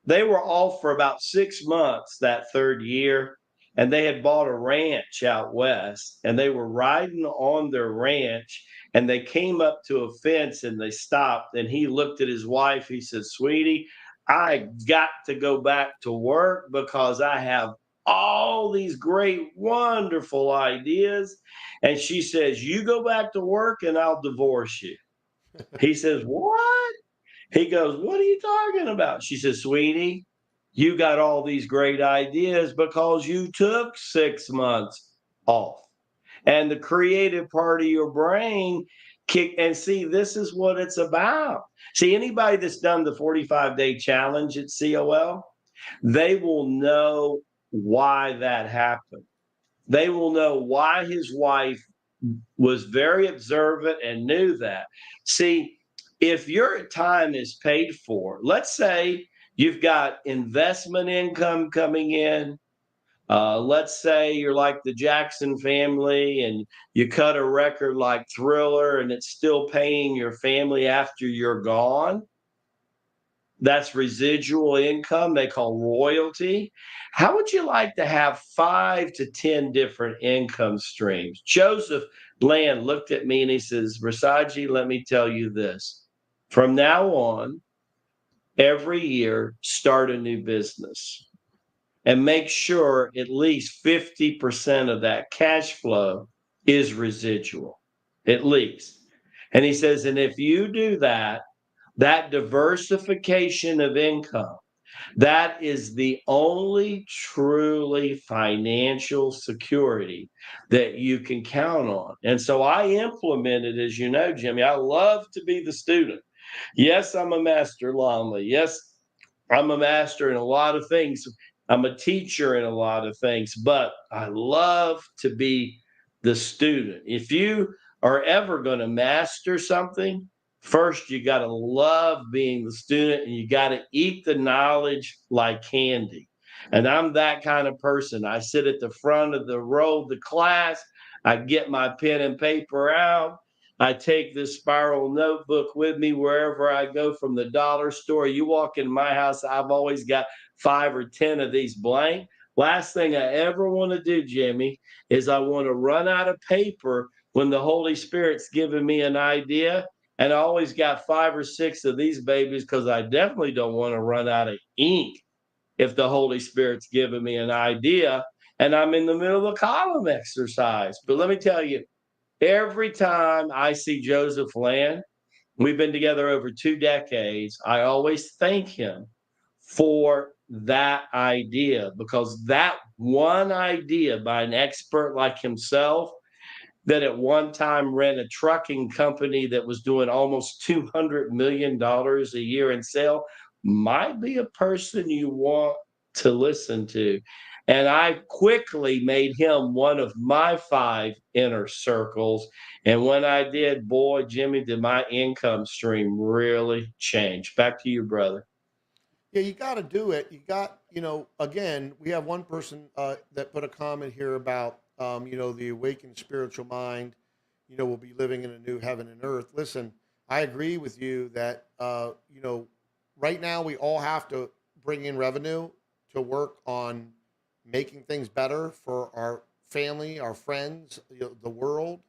They were off for about 6 months that third year, and they had bought a ranch out west, and they were riding on their ranch, and they came up to a fence and they stopped, and he looked at his wife. He said, sweetie, I got to go back to work because I have all these great, wonderful ideas. And she says, you go back to work and I'll divorce you. He says, what? He goes, what are you talking about? She says, sweetie, you got all these great ideas because you took 6 months off. And the creative part of your brain kick and see, this is what it's about. See, anybody that's done the 45-day challenge at COL, they will know why that happened. They will know why his wife was very observant and knew that. See, if your time is paid for, let's say you've got investment income coming in. Let's say you're like the Jackson family and you cut a record like Thriller and it's still paying your family after you're gone. That's residual income they call royalty. How would you like to have 5 to 10 different income streams? Joseph Land looked at me and he says, Rasaji, let me tell you this. From now on, every year, start a new business and make sure at least 50% of that cash flow is residual, at least. And he says, and if you do that, that diversification of income, that is the only truly financial security that you can count on. And so I implemented, as you know, Jimmie, I love to be the student. Yes, I'm a master Lama. Yes, I'm a master in a lot of things. I'm a teacher in a lot of things, but I love to be the student. If you are ever going to master something, first you got to love being the student and you got to eat the knowledge like candy. And I'm that kind of person. I sit at the front of the row of the class. I get my pen and paper out. I take this spiral notebook with me wherever I go, from the dollar store. You walk in my house, I've always got 5 or 10 of these blank. Last thing I ever want to do, Jimmie, is I want to run out of paper when the Holy Spirit's giving me an idea. And I always got 5 or 6 of these babies because I definitely don't want to run out of ink if the Holy Spirit's giving me an idea and I'm in the middle of a column exercise. But let me tell you, every time I see Joseph Land, we've been together over 2 decades, I always thank him for that idea, because that one idea by an expert like himself that at one time ran a trucking company that was doing almost $200 million a year in sale might be a person you want to listen to. And I quickly made him one of my 5 inner circles. And when I did, boy, Jimmie, did my income stream really change. Back to you, brother. Yeah, you got to do it. You got, again, we have one person that put a comment here about, the awakened spiritual mind, will be living in a new heaven and earth. Listen, I agree with you that, right now we all have to bring in revenue to work on making things better for our family, our friends, the world,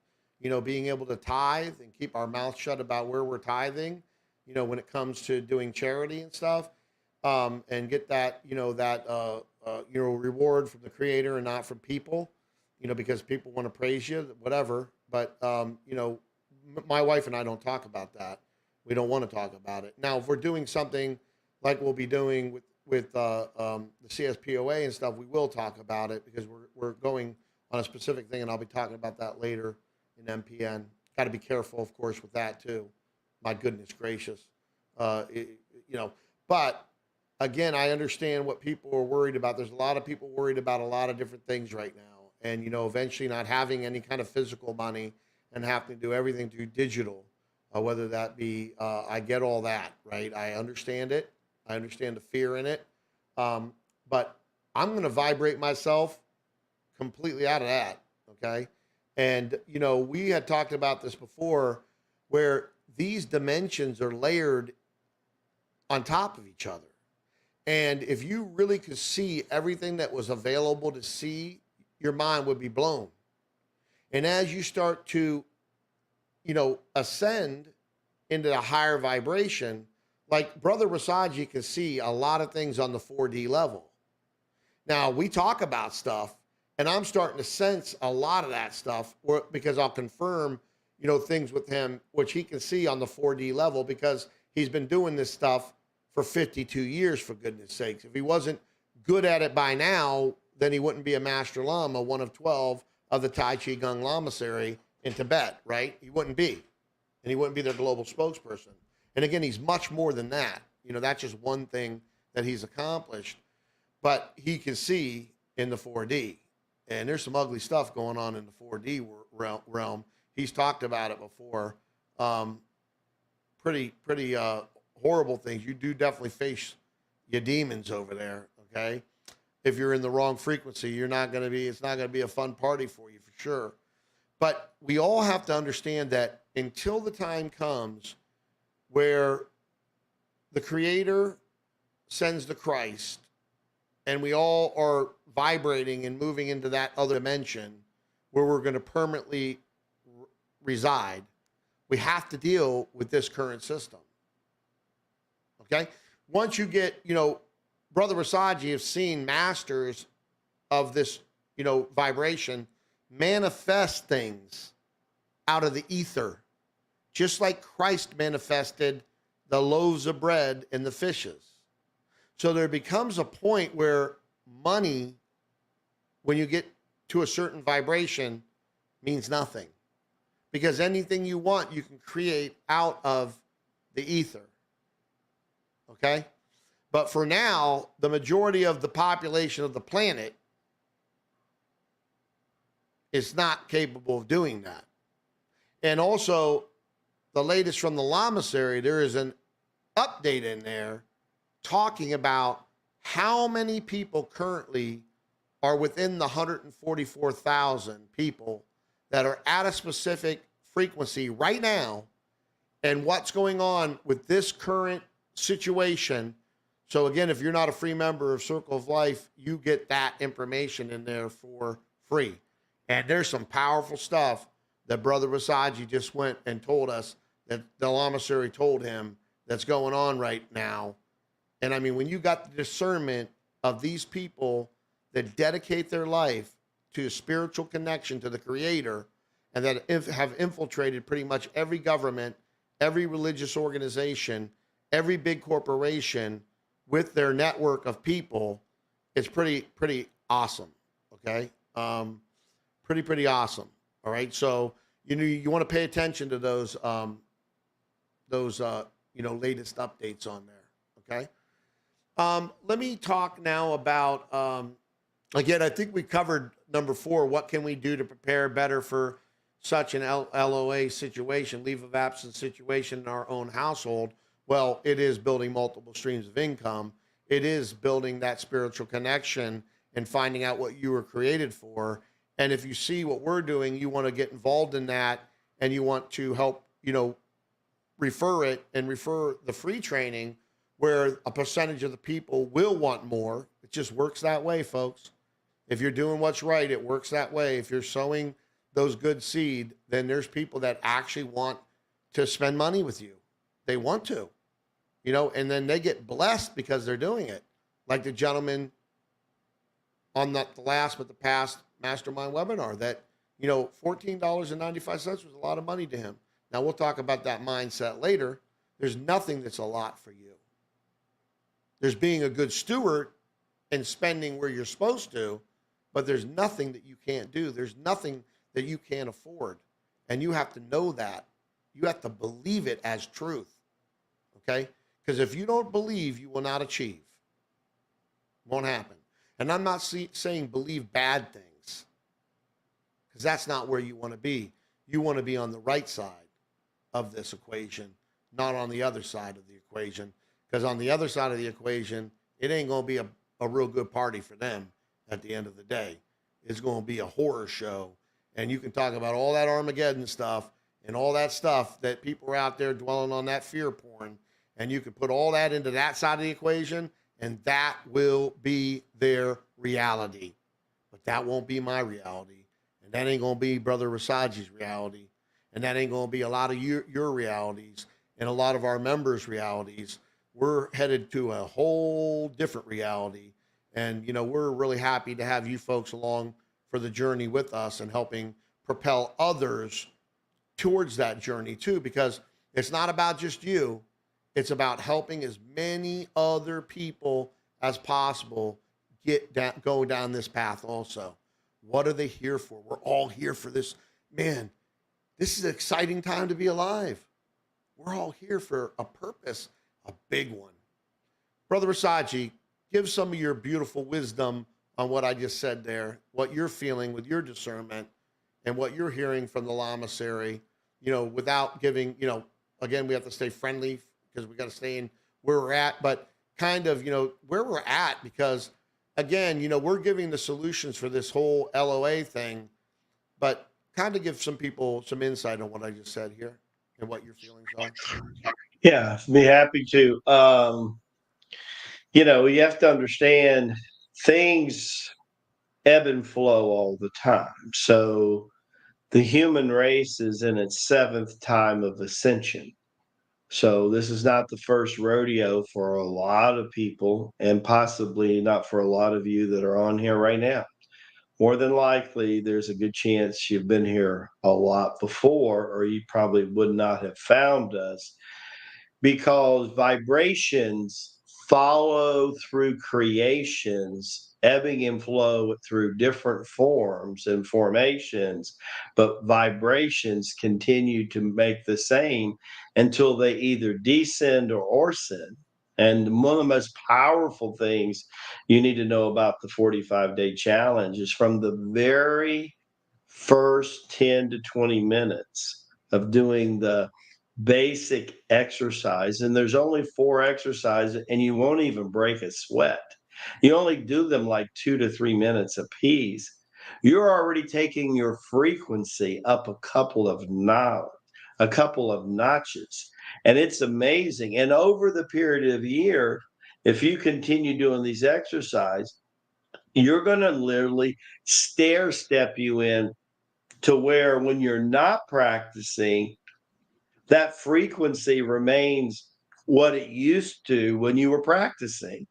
being able to tithe and keep our mouth shut about where we're tithing, when it comes to doing charity and stuff, and get that reward from the creator and not from people, because people want to praise you, whatever. But my wife and I don't talk about that. We don't want to talk about it. Now, if we're doing something like we'll be doing with the CSPOA and stuff, we will talk about it, because we're going on a specific thing, and I'll be talking about that later in MPN. Got to be careful, of course, with that too. My goodness gracious, but again, I understand what people are worried about. There's a lot of people worried about a lot of different things right now. And, eventually not having any kind of physical money and having to do everything through digital, whether that be, I get all that, right? I understand it. I understand the fear in it. But I'm going to vibrate myself completely out of that. Okay. And, we had talked about this before, where these dimensions are layered on top of each other. And if you really could see everything that was available to see, your mind would be blown. And as you start to, ascend into a higher vibration, like Brother Rasaji can see a lot of things on the 4D level. Now, we talk about stuff, and I'm starting to sense a lot of that stuff, because I'll confirm, things with him, which he can see on the 4D level because he's been doing this stuff for 52 years, for goodness sakes. If he wasn't good at it by now, then he wouldn't be a Master Lama, one of 12 of the Tai Chi Gung Lamasery in Tibet, right? He wouldn't be. And he wouldn't be their global spokesperson. And again, he's much more than that. That's just one thing that he's accomplished. But he can see in the 4D. And there's some ugly stuff going on in the 4D realm. He's talked about it before. Pretty horrible things. You do definitely face your demons over there, okay? If you're in the wrong frequency, it's not going to be a fun party for you, for sure. But we all have to understand that until the time comes where the Creator sends the Christ and we all are vibrating and moving into that other dimension where we're going to permanently reside, we have to deal with this current system. Okay? Once you get, Brother Rasaji have seen masters of this, vibration manifest things out of the ether, just like Christ manifested the loaves of bread and the fishes. So there becomes a point where money, when you get to a certain vibration, means nothing. Because anything you want, you can create out of the ether. Okay? But for now, the majority of the population of the planet is not capable of doing that. And also, the latest from the Lamasery, there is an update in there talking about how many people currently are within the 144,000 people that are at a specific frequency right now, and what's going on with this current situation. So again, if you're not a free member of Circle of Life, you get that information in there for free. And there's some powerful stuff that Brother Rasaji just went and told us that the Lamasery told him that's going on right now. And I mean, when you got the discernment of these people that dedicate their life to a spiritual connection to the Creator, and that have infiltrated pretty much every government, every religious organization, every big corporation with their network of people, it's pretty awesome. Okay, pretty awesome. All right, so you want to pay attention to those latest updates on there. Okay, let me talk now about again. I think we covered number 4. What can we do to prepare better for such an LOA situation, leave of absence situation in our own household? Well, it is building multiple streams of income. It is building that spiritual connection and finding out what you were created for. And if you see what we're doing, you want to get involved in that, and you want to help, refer the free training, where a percentage of the people will want more. It just works that way, folks. If you're doing what's right, it works that way. If you're sowing those good seed, then there's people that actually want to spend money with you. They want to, and then they get blessed because they're doing it. Like the gentleman on the last but the past mastermind webinar that, $14.95 was a lot of money to him. Now we'll talk about that mindset later. There's nothing that's a lot for you. There's being a good steward and spending where you're supposed to, but there's nothing that you can't do. There's nothing that you can't afford. And you have to know that. You have to believe it as truth. Okay? Because if you don't believe, you will not achieve. Won't happen. And I'm not saying believe bad things, because that's not where you want to be. You want to be on the right side of this equation, not on the other side of the equation. Because on the other side of the equation, it ain't going to be a real good party for them at the end of the day. It's going to be a horror show. And you can talk about all that Armageddon stuff and all that stuff that people are out there dwelling on, that fear porn. And you can put all that into that side of the equation, and that will be their reality. But that won't be my reality. And that ain't going to be Brother Rasaji's reality. And that ain't going to be a lot of your realities and a lot of our members' realities. We're headed to a whole different reality. And, we're really happy to have you folks along for the journey with us and helping propel others towards that journey too, because it's not about just you. It's about helping as many other people as possible go down this path also. What are they here for? We're all here for this. Man, this is an exciting time to be alive. We're all here for a purpose, a big one. Brother Rasaji, give some of your beautiful wisdom on what I just said there, what you're feeling with your discernment and what you're hearing from the Lamasery, without giving, again, we have to stay friendly because we got to stay in where we're at, but kind of, where we're at, because again, we're giving the solutions for this whole LOA thing, but kind of give some people some insight on what I just said here and what your feelings are. Yeah, be happy to. You have to understand things ebb and flow all the time. So the human race is in its seventh time of ascension. So this is not the first rodeo for a lot of people, and possibly not for a lot of you that are on here right now. More than likely, there's a good chance you've been here a lot before, or you probably would not have found us, because vibrations follow through creations, ebbing and flow through different forms and formations, but vibrations continue to make the same until they either descend or ascend. And one of the most powerful things you need to know about the 45-day challenge is from the very first 10 to 20 minutes of doing the basic exercise, and there's only 4 exercises, and you won't even break a sweat. You only do them like 2 to 3 minutes a piece. You're already taking your frequency up a couple of notches, and it's amazing. And over the period of a year, if you continue doing these exercises, you're going to literally stair step you in to where when you're not practicing, that frequency remains what it used to when you were practicing.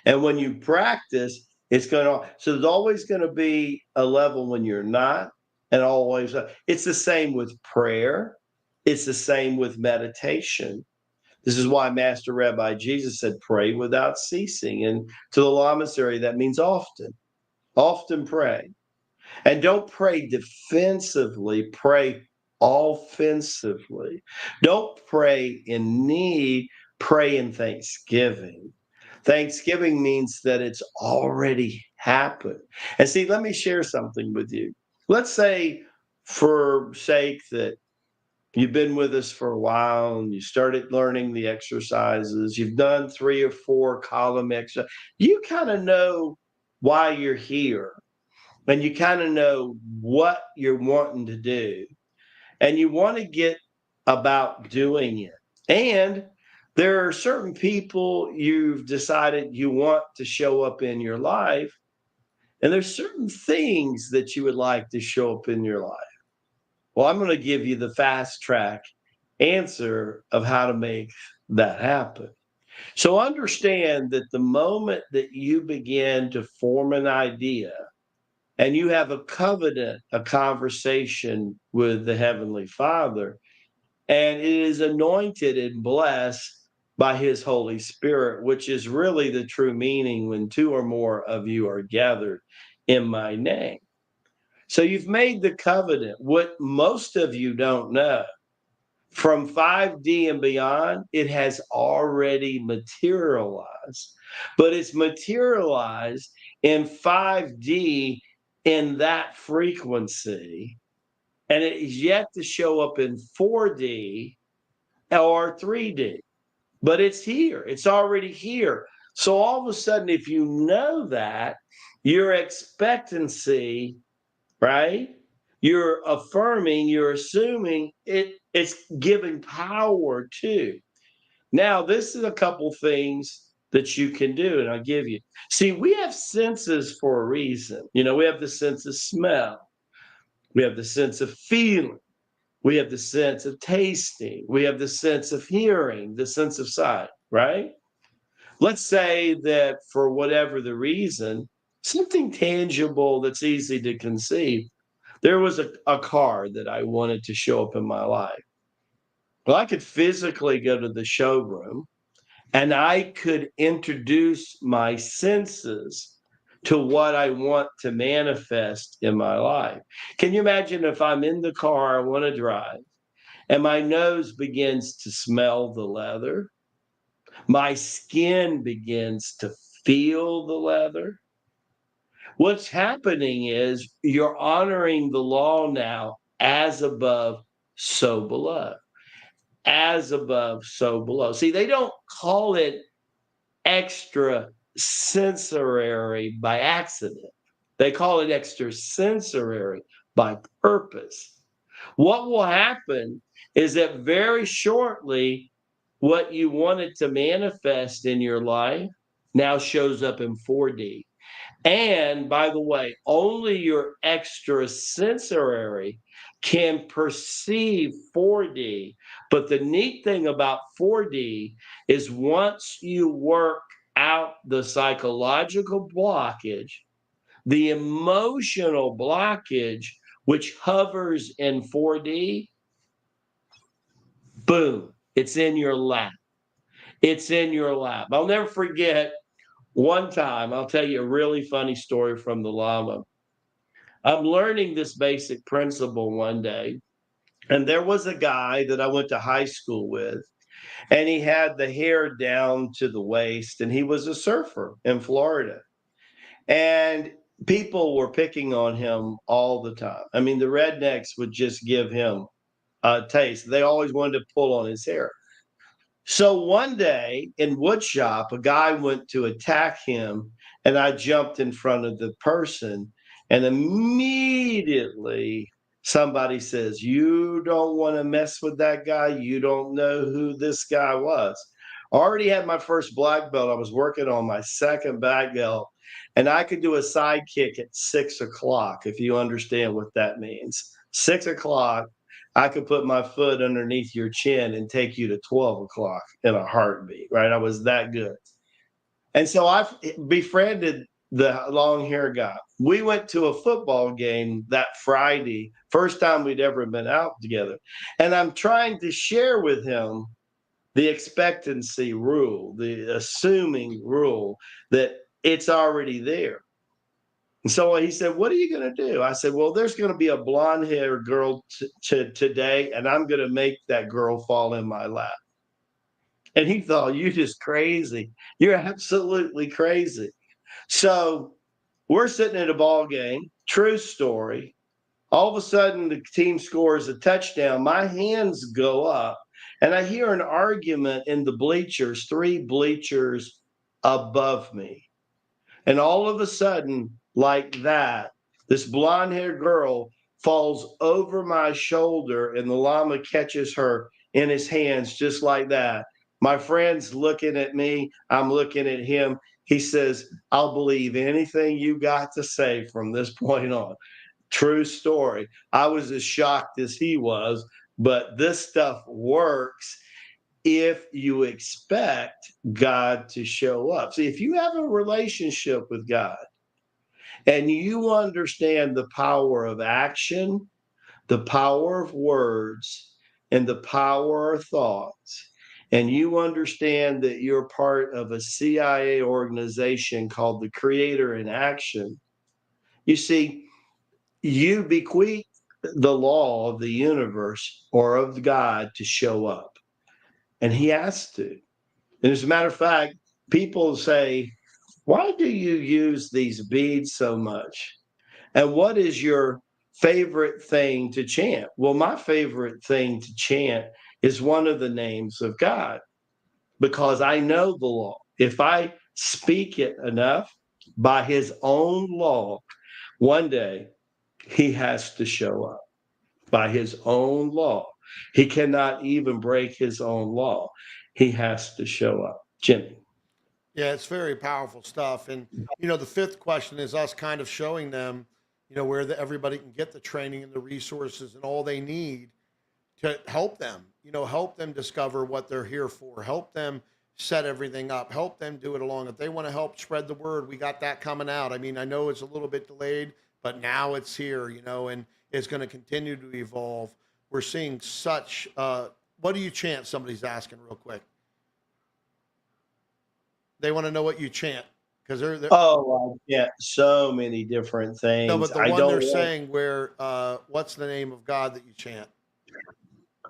And when you practice, so there's always going to be a level when you're not, and always, it's the same with prayer. It's the same with meditation. This is why Master Rabbi Jesus said, pray without ceasing. And to the Lamasery, that means often pray. And don't pray defensively, pray offensively. Don't pray in need, pray in thanksgiving. Thanksgiving means that it's already happened. And see, let me share something with you. Let's say, for sake that you've been with us for a while and you started learning the exercises, you've done 3 or 4 column exercises, you kind of know why you're here, and you kind of know what you're wanting to do, and you want to get about doing it. And there are certain people you've decided you want to show up in your life, and there's certain things that you would like to show up in your life. Well, I'm going to give you the fast track answer of how to make that happen. So understand that the moment that you begin to form an idea and you have a covenant, a conversation with the Heavenly Father, and it is anointed and blessed by His Holy Spirit, which is really the true meaning when 2 or more of you are gathered in my name. So you've made the covenant. What most of you don't know, from 5D and beyond, it has already materialized, but it's materialized in 5D in that frequency, and it is yet to show up in 4D or 3D, but it's here. It's already here. So all of a sudden, if you know that, your expectancy, right? You're affirming, you're assuming it's giving power to. Now, this is a couple things that you can do, and I'll give you. See, we have senses for a reason. We have the sense of smell, we have the sense of feeling, we have the sense of tasting, we have the sense of hearing, the sense of sight, right? Let's say that for whatever the reason, something tangible that's easy to conceive, there was a car that I wanted to show up in my life. Well, I could physically go to the showroom and I could introduce my senses to what I want to manifest in my life. Can you imagine if I'm in the car I want to drive and my nose begins to smell the leather? My skin begins to feel the leather. What's happening is you're honoring the law now, as above, so below. As above, so below. See, they don't call it extra sensory by accident. They call it extra sensory by purpose. What will happen is that very shortly, what you wanted to manifest in your life now shows up in 4D. And by the way, only your extrasensory can perceive 4D. But the neat thing about 4D is once you work out the psychological blockage, the emotional blockage, which hovers in 4D, boom, it's in your lap. It's in your lap. I'll never forget one time, I'll tell you a really funny story from the Lama. I'm learning this basic principle one day, and there was a guy that I went to high school with, and he had the hair down to the waist, and he was a surfer in Florida. And people were picking on him all the time. I mean, the rednecks would just give him a taste. They always wanted to pull on his hair. So one day in woodshop, a guy went to attack him, and I jumped in front of the person, and immediately somebody says, "You don't want to mess with that guy. You don't know who this guy was." I already had my first black belt. I was working on my second black belt, and I could do a side kick at 6 o'clock, if you understand what that means. 6 o'clock. I could put my foot underneath your chin and take you to 12 o'clock in a heartbeat, right? I was that good. And so I befriended the long hair guy. We went to a football game that Friday, first time we'd ever been out together. And I'm trying to share with him the expectancy rule, the assuming rule that it's already there. And so he said, "What are you going to do?" I said, "Well, there's going to be a blonde haired girl today, and I'm going to make that girl fall in my lap." And he thought, "You're just crazy. You're absolutely crazy." So we're sitting at a ball game, true story. All of a sudden, the team scores a touchdown. My hands go up, and I hear an argument in the bleachers, 3 bleachers above me. And all of a sudden, like that, this blonde haired girl falls over my shoulder, and the Lama catches her in his hands just like that. My friend's looking at me. I'm looking at him. He says, "I'll believe anything you got to say from this point on." True story. I was as shocked as he was, but this stuff works if you expect God to show up. See, if you have a relationship with God and you understand the power of action, the power of words, and the power of thoughts, and you understand that you're part of a CIA organization called the Creator in Action, you see, you bequeath the law of the universe or of God to show up. And he has to. And as a matter of fact, people say, "Why do you use these beads so much? And what is your favorite thing to chant?" Well, my favorite thing to chant is one of the names of God because I know the law. If I speak it enough by his own law, one day he has to show up by his own law. He cannot even break his own law. He has to show up. Jimmie. Yeah, it's very powerful stuff. And, the fifth question is us kind of showing them, where everybody can get the training and the resources and all they need to help them, help them discover what they're here for, help them set everything up, help them do it along. If they want to help spread the word, we got that coming out. I mean, I know it's a little bit delayed, but now it's here, and is going to continue to evolve. We're seeing such, what do you chant? Somebody's asking real quick. They want to know what you chant because they're Oh, yeah, so many different no, things. but the I one don't they're want. saying where, what's the name of God that you chant?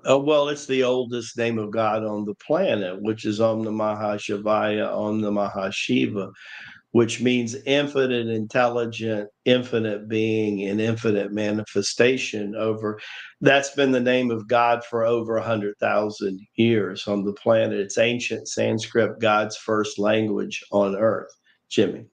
Oh, well, it's the oldest name of God on the planet, which is Om Namaha Shivaya, Om Namaha Shiva, which means infinite intelligent, infinite being, and infinite manifestation over. That's been the name of God for over 100,000 years on the planet. It's ancient Sanskrit, God's first language on earth, Jimmy.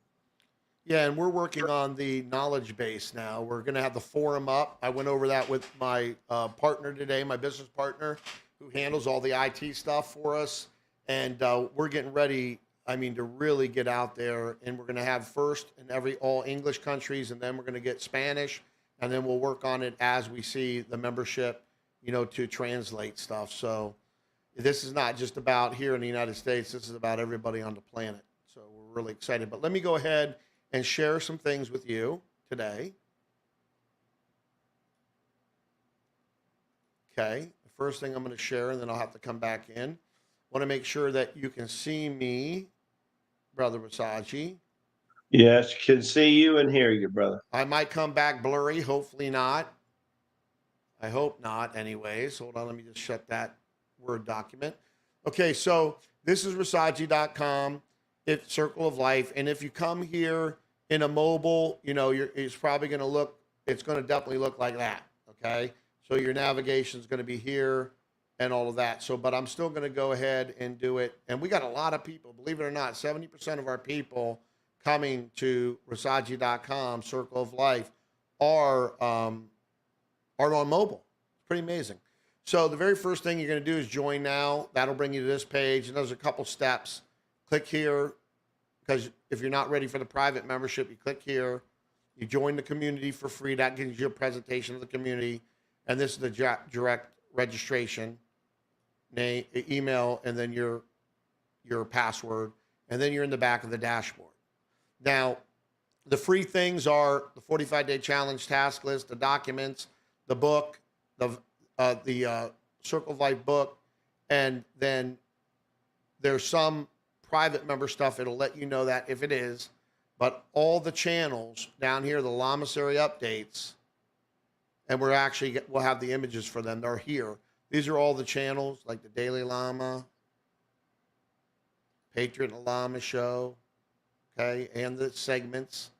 Yeah, and we're working on the knowledge base now. We're going to have the forum up. I went over that with my partner today, my business partner, who handles all the IT stuff for us. And we're getting ready, I mean, to really get out there. And we're going to have first in all English countries, and then we're going to get Spanish. And then we'll work on it as we see the membership, to translate stuff. So this is not just about here in the United States. This is about everybody on the planet. So we're really excited. But let me go ahead and share some things with you today. Okay, the first thing I'm going to share, and then I'll have to come back in. Want to make sure that you can see me, Brother Rasaji. Yes, can see you and hear you, brother. I might come back blurry, hopefully not. I hope not, anyways. Hold on, let me just shut that Word document. Okay, so this is Rasaji.com. It's Circle of Life. And if you come here in a mobile, it's probably going to look, it's going to definitely look like that. Okay. So your navigation is going to be here and all of that. So, but I'm still going to go ahead and do it. And we got a lot of people, believe it or not, 70% of our people coming to Rasaji.com, Circle of Life, are on mobile. It's pretty amazing. So the very first thing you're going to do is join now. That'll bring you to this page. And there's a couple steps. Click here, because if you're not ready for the private membership, you click here. You join the community for free. That gives you a presentation of the community. And this is the direct registration, name, email, and then your password. And then you're in the back of the dashboard. Now, the free things are the 45-day challenge task list, the documents, the book, the Circle of Life book, and then there's some private member stuff. It'll let you know that if it is, but all the channels down here, the Lamasery updates, and we'll have the images for them. They're here. These are all the channels, like the Daily Lama, Patriot Lama show, okay, and the segments.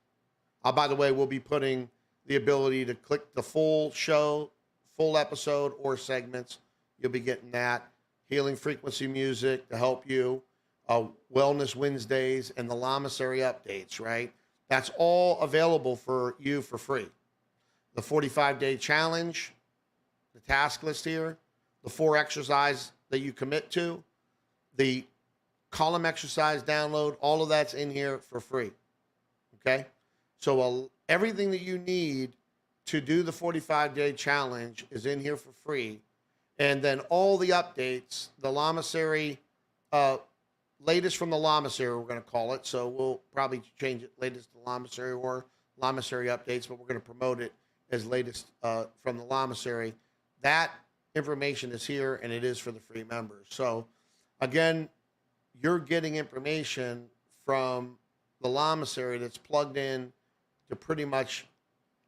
By the way, we'll be putting the ability to click the full show, full episode, or segments. You'll be getting that. Healing frequency music to help you. Wellness Wednesdays and the Lamasery updates, right? That's all available for you for free. The 45-day challenge, the task list here, the 4 exercises that you commit to, the column exercise download, all of that's in here for free. Okay? So everything that you need to do the 45-day challenge is in here for free. And then all the updates, the Lamasery, latest from the Lamasery, we're going to call it. So we'll probably change it latest to Lamasery or Lamasery updates, but we're going to promote it as latest from the Lamasery. That information is here, and it is for the free members. So again, you're getting information from the Lamasery that's plugged in to pretty much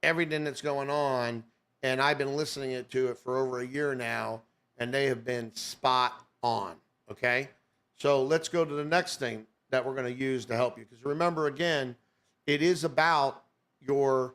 everything that's going on. And I've been listening to it for over a year now, and they have been spot on. Okay. So let's go to the next thing that we're going to use to help you. Because remember, again, it is about your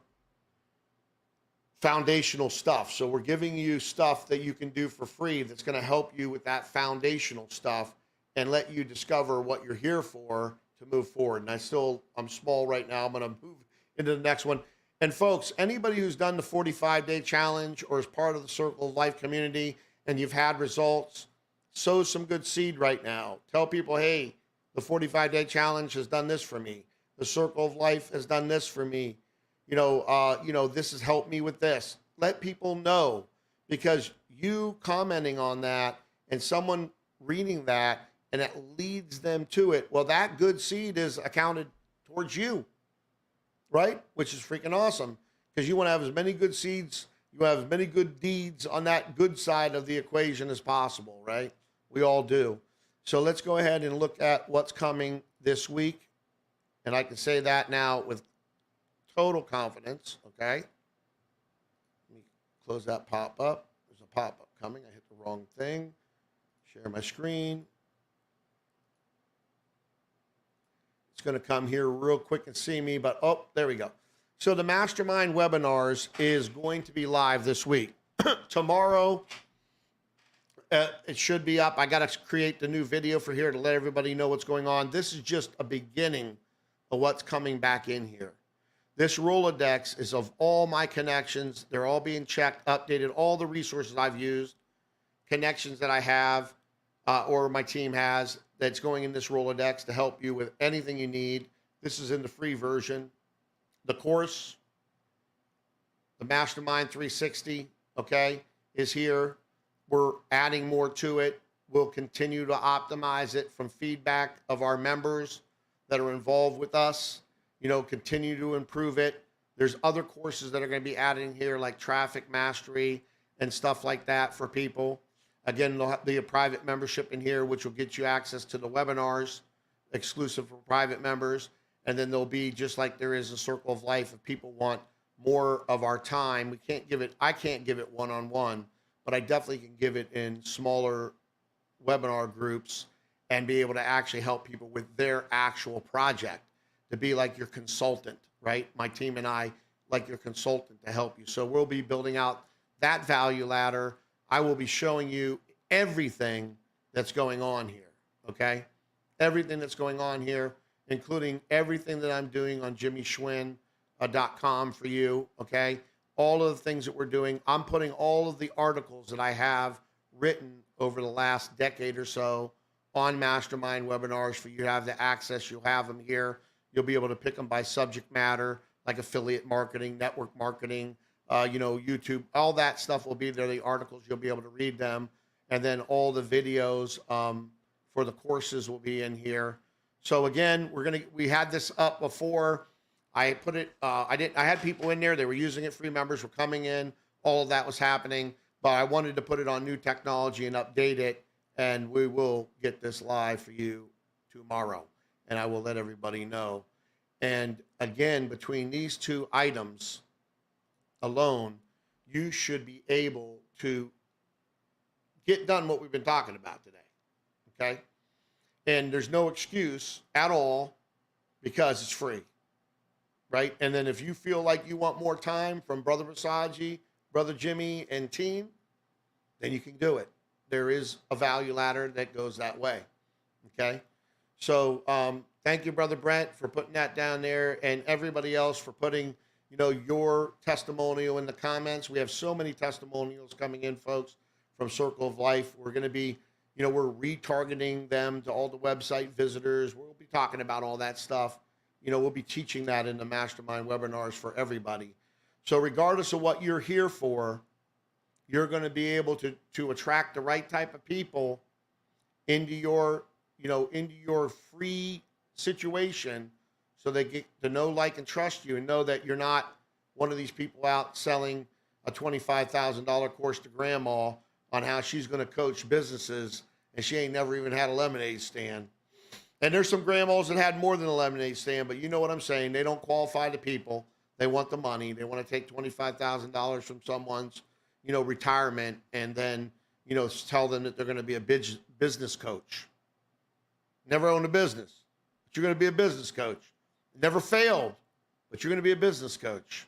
foundational stuff. So we're giving you stuff that you can do for free that's going to help you with that foundational stuff and let you discover what you're here for to move forward. And I'm small right now. I'm going to move into the next one. And folks, anybody who's done the 45-day challenge or is part of the Circle of Life community and you've had results, sow some good seed right now. Tell people, hey, the 45-day challenge has done this for me. The Circle of Life has done this for me. This has helped me with this. Let people know, because you commenting on that and someone reading that and it leads them to it. Well, that good seed is accounted towards you, right? Which is freaking awesome, because you want to have as many good seeds You have as many good deeds on that good side of the equation as possible, right? We all do. So let's go ahead and look at what's coming this week. And I can say that now with total confidence, okay? Let me close that pop-up. There's a pop-up coming. I hit the wrong thing. Share my screen. It's going to come here real quick and see me, but oh, there we go. So the Mastermind webinars is going to be live this week. Tomorrow, it should be up. I got to create the new video for here to let everybody know what's going on. This is just a beginning of what's coming back in here. This Rolodex is of all my connections. They're all being checked, updated, all the resources I've used, connections that I have or my team has that's going in this Rolodex to help you with anything you need. This is in the free version. The course, the Mastermind 360, okay, is here. We're adding more to it. We'll continue to optimize it from feedback of our members that are involved with us. You know, continue to improve it. There's other courses that are going to be adding here, like traffic mastery and stuff like that for people. Again, there'll be a private membership in here, which will get you access to the webinars, exclusive for private members. And then there'll be, just like there is a circle of life, if people want more of our time, I can't give it one-on-one, but I definitely can give it in smaller webinar groups and be able to actually help people with their actual project, to be like your consultant, right? My team and I, like your consultant to help you. So we'll be building out that value ladder. I will be showing you everything that's going on here, okay? Everything that's going on here, including everything that I'm doing on JimmieSchwinn.com for you, okay? All of the things that we're doing. I'm putting all of the articles that I have written over the last decade or so on Mastermind webinars for you to have the access. You'll have them here. You'll be able to pick them by subject matter, like affiliate marketing, network marketing, YouTube, all that stuff will be there. The articles, you'll be able to read them. And then all the videos for the courses will be in here. So again, we had this up before. I put it, I had people in there, they were using it, free members were coming in, all of that was happening, but I wanted to put it on new technology and update it. And we will get this live for you tomorrow. And I will let everybody know. And again, between these two items alone, you should be able to get done what we've been talking about today, okay? And there's no excuse at all because it's free, right? And then if you feel like you want more time from Brother Rasaji, Brother Jimmie, and team, then you can do it. There is a value ladder that goes that way, okay? So thank you, Brother Brent, for putting that down there, and everybody else for putting your testimonial in the comments. We have so many testimonials coming in, folks, from Circle of Life. We're going to be, we're retargeting them to all the website visitors. We'll be talking about all that stuff. We'll be teaching that in the Mastermind webinars for everybody. So regardless of what you're here for, you're going to be able to attract the right type of people into your, into your free situation, so they get to know, like, and trust you, and know that you're not one of these people out selling a $25,000 course to grandma on how she's going to coach businesses, and she ain't never even had a lemonade stand. And there's some grandmas that had more than a lemonade stand, but you know what I'm saying. They don't qualify the people. They want the money. They want to take $25,000 from someone's, retirement, and then, tell them that they're going to be a business coach. Never owned a business, but you're going to be a business coach. Never failed, but you're going to be a business coach.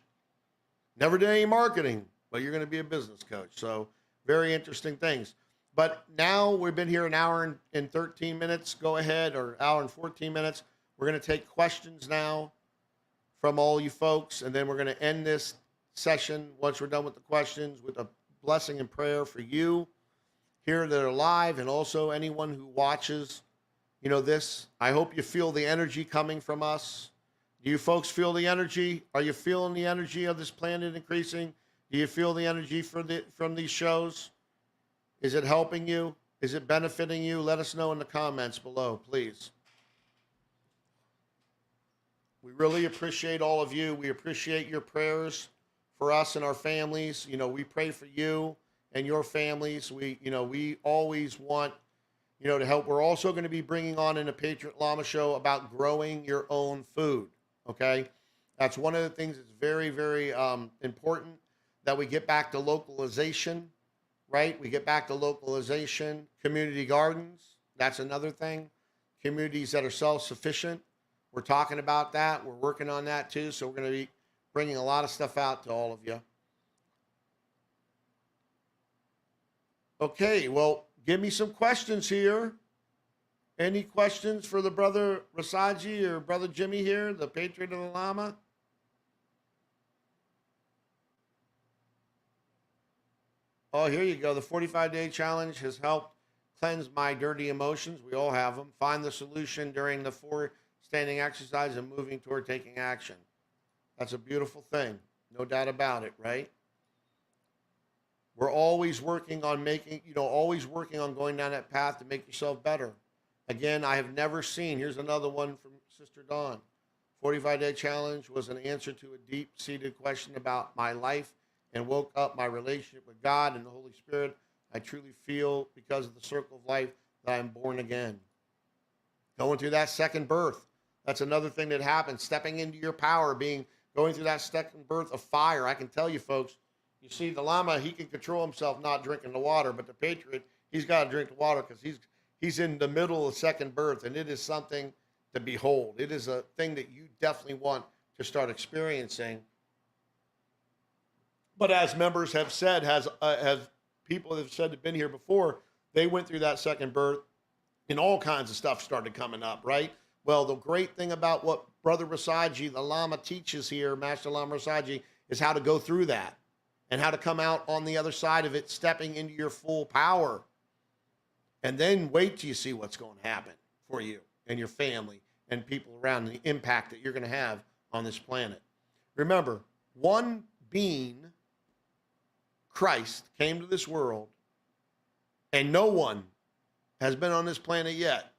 Never did any marketing, but you're going to be a business coach. So very interesting things. But now we've been here an hour and 13 minutes. Go ahead, or hour and 14 minutes. We're going to take questions now from all you folks, and then we're going to end this session once we're done with the questions with a blessing and prayer for you here that are live, and also anyone who watches this. I hope you feel the energy coming from us. Do you folks feel the energy? Are you feeling the energy of this planet increasing? Do you feel the energy from these shows? Is it helping you? Is it benefiting you? Let us know in the comments below, please. We really appreciate all of you. We appreciate your prayers for us and our families. We pray for you and your families. We always want, to help. We're also going to be bringing on in a Patriot Lama show about growing your own food. Okay. That's one of the things that's very, very important, that we get back to localization, right? We get back to localization, community gardens. That's another thing. Communities that are self-sufficient. We're talking about that. We're working on that too. So we're going to be bringing a lot of stuff out to all of you. Okay, well, give me some questions here. Any questions for the brother Rasaji or brother Jimmie here, the Patriot of the Lama? Oh, here you go. The 45-day challenge has helped cleanse my dirty emotions. We all have them. Find the solution during the 4 standing exercise and moving toward taking action. That's a beautiful thing. No doubt about it, right? We're always working on always working on going down that path to make yourself better. Again, I have never seen, here's another one from Sister Dawn. 45-day challenge was an answer to a deep-seated question about my life and woke up my relationship with God and the Holy Spirit. I truly feel, because of the circle of life, that I'm born again. Going through that second birth. That's another thing that happens. Stepping into your power, going through that second birth of fire. I can tell you, folks, you see, the Lama, he can control himself not drinking the water, but the Patriot, he's got to drink the water because he's in the middle of second birth, and it is something to behold. It is a thing that you definitely want to start experiencing. But as members have said, has people that have said have been here before, they went through that second birth, and all kinds of stuff started coming up, right? Well, the great thing about what Brother Rasaji, the Lama, teaches here, Master Lama Rasaji, is how to go through that and how to come out on the other side of it, stepping into your full power. And then wait till you see what's going to happen for you and your family and people around, and the impact that you're going to have on this planet. Remember, one being, Christ, came to this world, and no one has been on this planet yet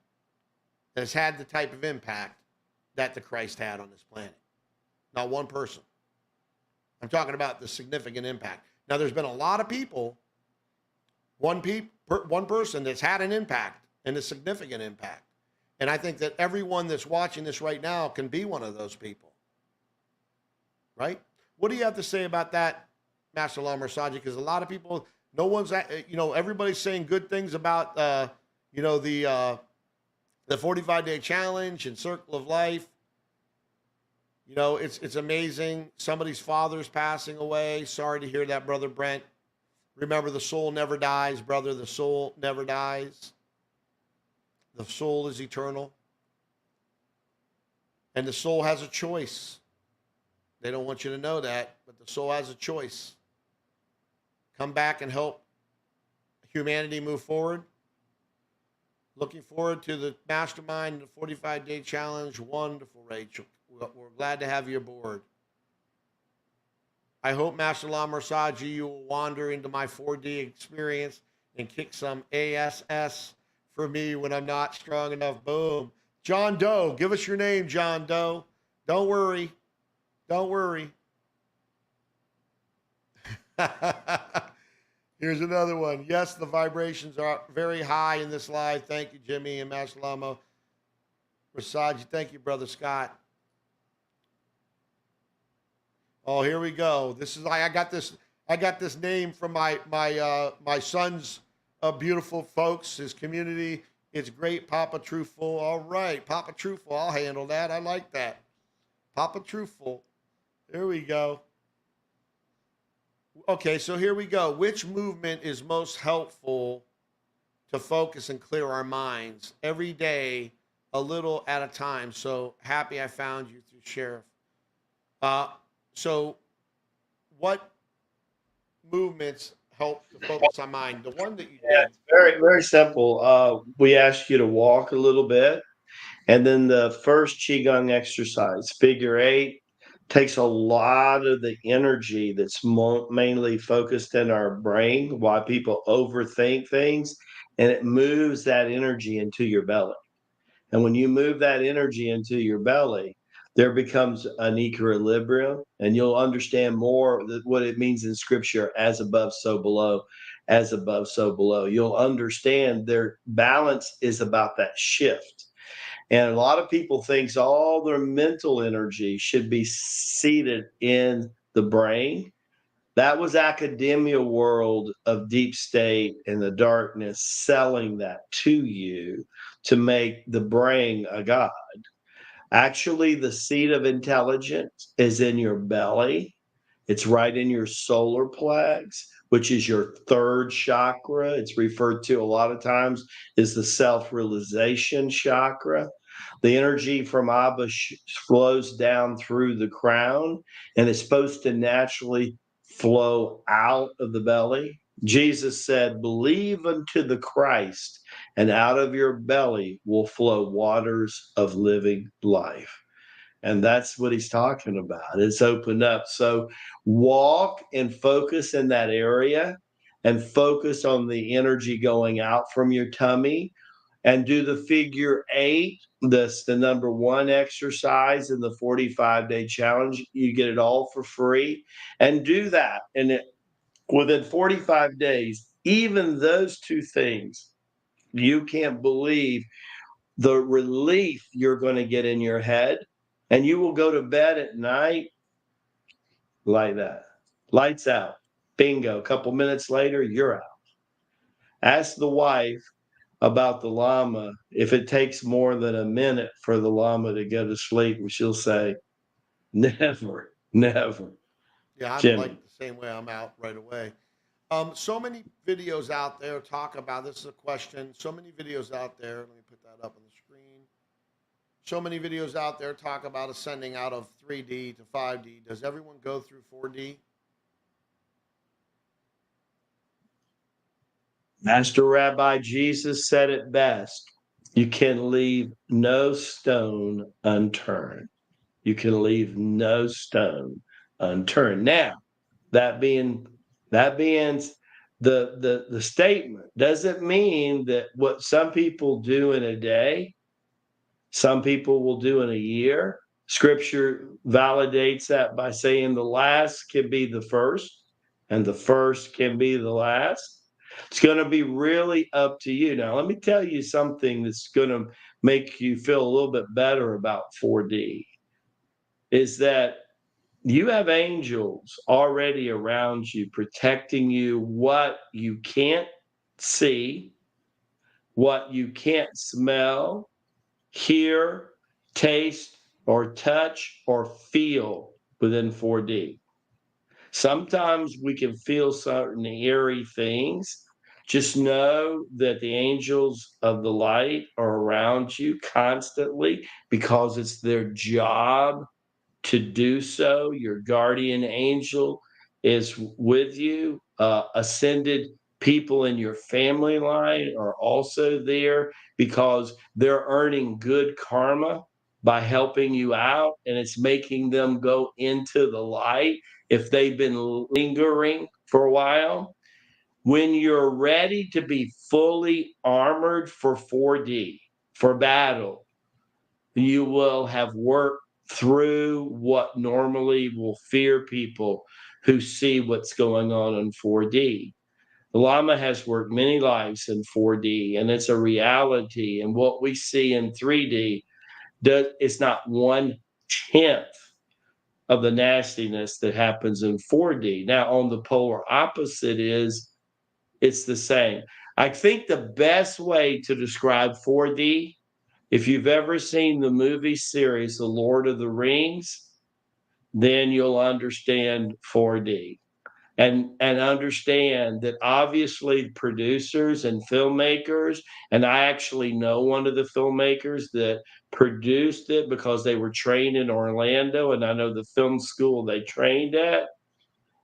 that has had the type of impact that the Christ had on this planet. Not one person. I'm talking about the significant impact. Now, there's been a lot of people, one person that's had an impact and a significant impact. And I think that everyone that's watching this right now can be one of those people. Right? What do you have to say about that, Master Lama Rasaji? Because a lot of people, everybody's saying good things about, the 45-day challenge and circle of life. It's amazing. Somebody's father's passing away. Sorry to hear that, Brother Brent. Remember, the soul never dies, brother. The soul never dies. The soul is eternal. And the soul has a choice. They don't want you to know that, but the soul has a choice. Come back and help humanity move forward. Looking forward to the mastermind, the 45-day challenge. Wonderful, Rachel. We're glad to have you aboard. I hope, Master Lama Rasaji, you will wander into my 4D experience and kick some ASS for me when I'm not strong enough. Boom. John Doe. Give us your name, John Doe. Don't worry. Don't worry. Here's another one. Yes, the vibrations are very high in this live. Thank you, Jimmie and Master Lama Rasaji. Thank you, Brother Scott. Oh, here we go. I got this name from my son's beautiful folks, his community. It's great, Papa Truthful. All right, Papa Truthful. I'll handle that. I like that. Papa Truthful. Here we go. Okay, so here we go. Which movement is most helpful to focus and clear our minds every day, a little at a time? So happy I found you through Sheriff. So what movements help to focus on mind? The one that you did. Yeah, it's very, very simple. We ask you to walk a little bit. And then the first Qigong exercise, figure 8, takes a lot of the energy that's mainly focused in our brain, why people overthink things, and it moves that energy into your belly. And when you move that energy into your belly, there becomes an equilibrium, and you'll understand more what it means in scripture, as above, so below, as above, so below. You'll understand their balance is about that shift. And a lot of people thinks all their mental energy should be seated in the brain. That was academia world of deep state and the darkness selling that to you to make the brain a god. Actually, the seat of intelligence is in your belly. It's right in your solar plex, which is your third chakra. It's referred to a lot of times as the self-realization chakra. The energy from Abba flows down through the crown, and it's supposed to naturally flow out of the belly. Jesus said, "Believe unto the Christ, and out of your belly will flow waters of living life." And that's what he's talking about. It's opened up. So walk and focus in that area, and focus on the energy going out from your tummy, and do the figure eight. That's the number one exercise in the 45-day challenge. You get it all for free, and do that. And within 45 days, even those two things, you can't believe the relief you're going to get in your head, and you will go to bed at night like that. Lights out. Bingo. A couple minutes later, you're out. Ask the wife about the llama. If it takes more than a minute for the llama to go to sleep, she'll say, never, never. Yeah, I'm like Jimmie. the same way. I'm out right away. So many videos out there talk about this is a question. So many videos out there. Let me put that up on the screen. So many videos out there talk about ascending out of 3D to 5D. Does everyone go through 4D? Master Rabbi Jesus said it best. You can leave no stone unturned. You can leave no stone unturned. Now, that being the statement doesn't mean that what some people do in a day, some people will do in a year. Scripture validates that by saying the last can be the first, and the first can be the last. It's going to be really up to you. Now, let me tell you something that's going to make you feel a little bit better about 4D, is that you have angels already around you, protecting you. What you can't see, what you can't smell, hear, taste, or touch, or feel within 4D. Sometimes we can feel certain eerie things. Just know that the angels of the light are around you constantly, because it's their job to do so. Your guardian angel is with you. Ascended people in your family line are also there, because they're earning good karma by helping you out, and it's making them go into the light if they've been lingering for a while. When you're ready to be fully armored for 4D, for battle, you will have worked through what normally will fear people who see what's going on in 4D. The Lama has worked many lives in 4D, and it's a reality. And what we see in 3D is not 1/10 of the nastiness that happens in 4D. Now, on the polar opposite is it's the same. I think the best way to describe 4D, if you've ever seen the movie series, The Lord of the Rings, then you'll understand 4D, and understand that obviously producers and filmmakers, and I actually know one of the filmmakers that produced it because they were trained in Orlando, and I know the film school they trained at.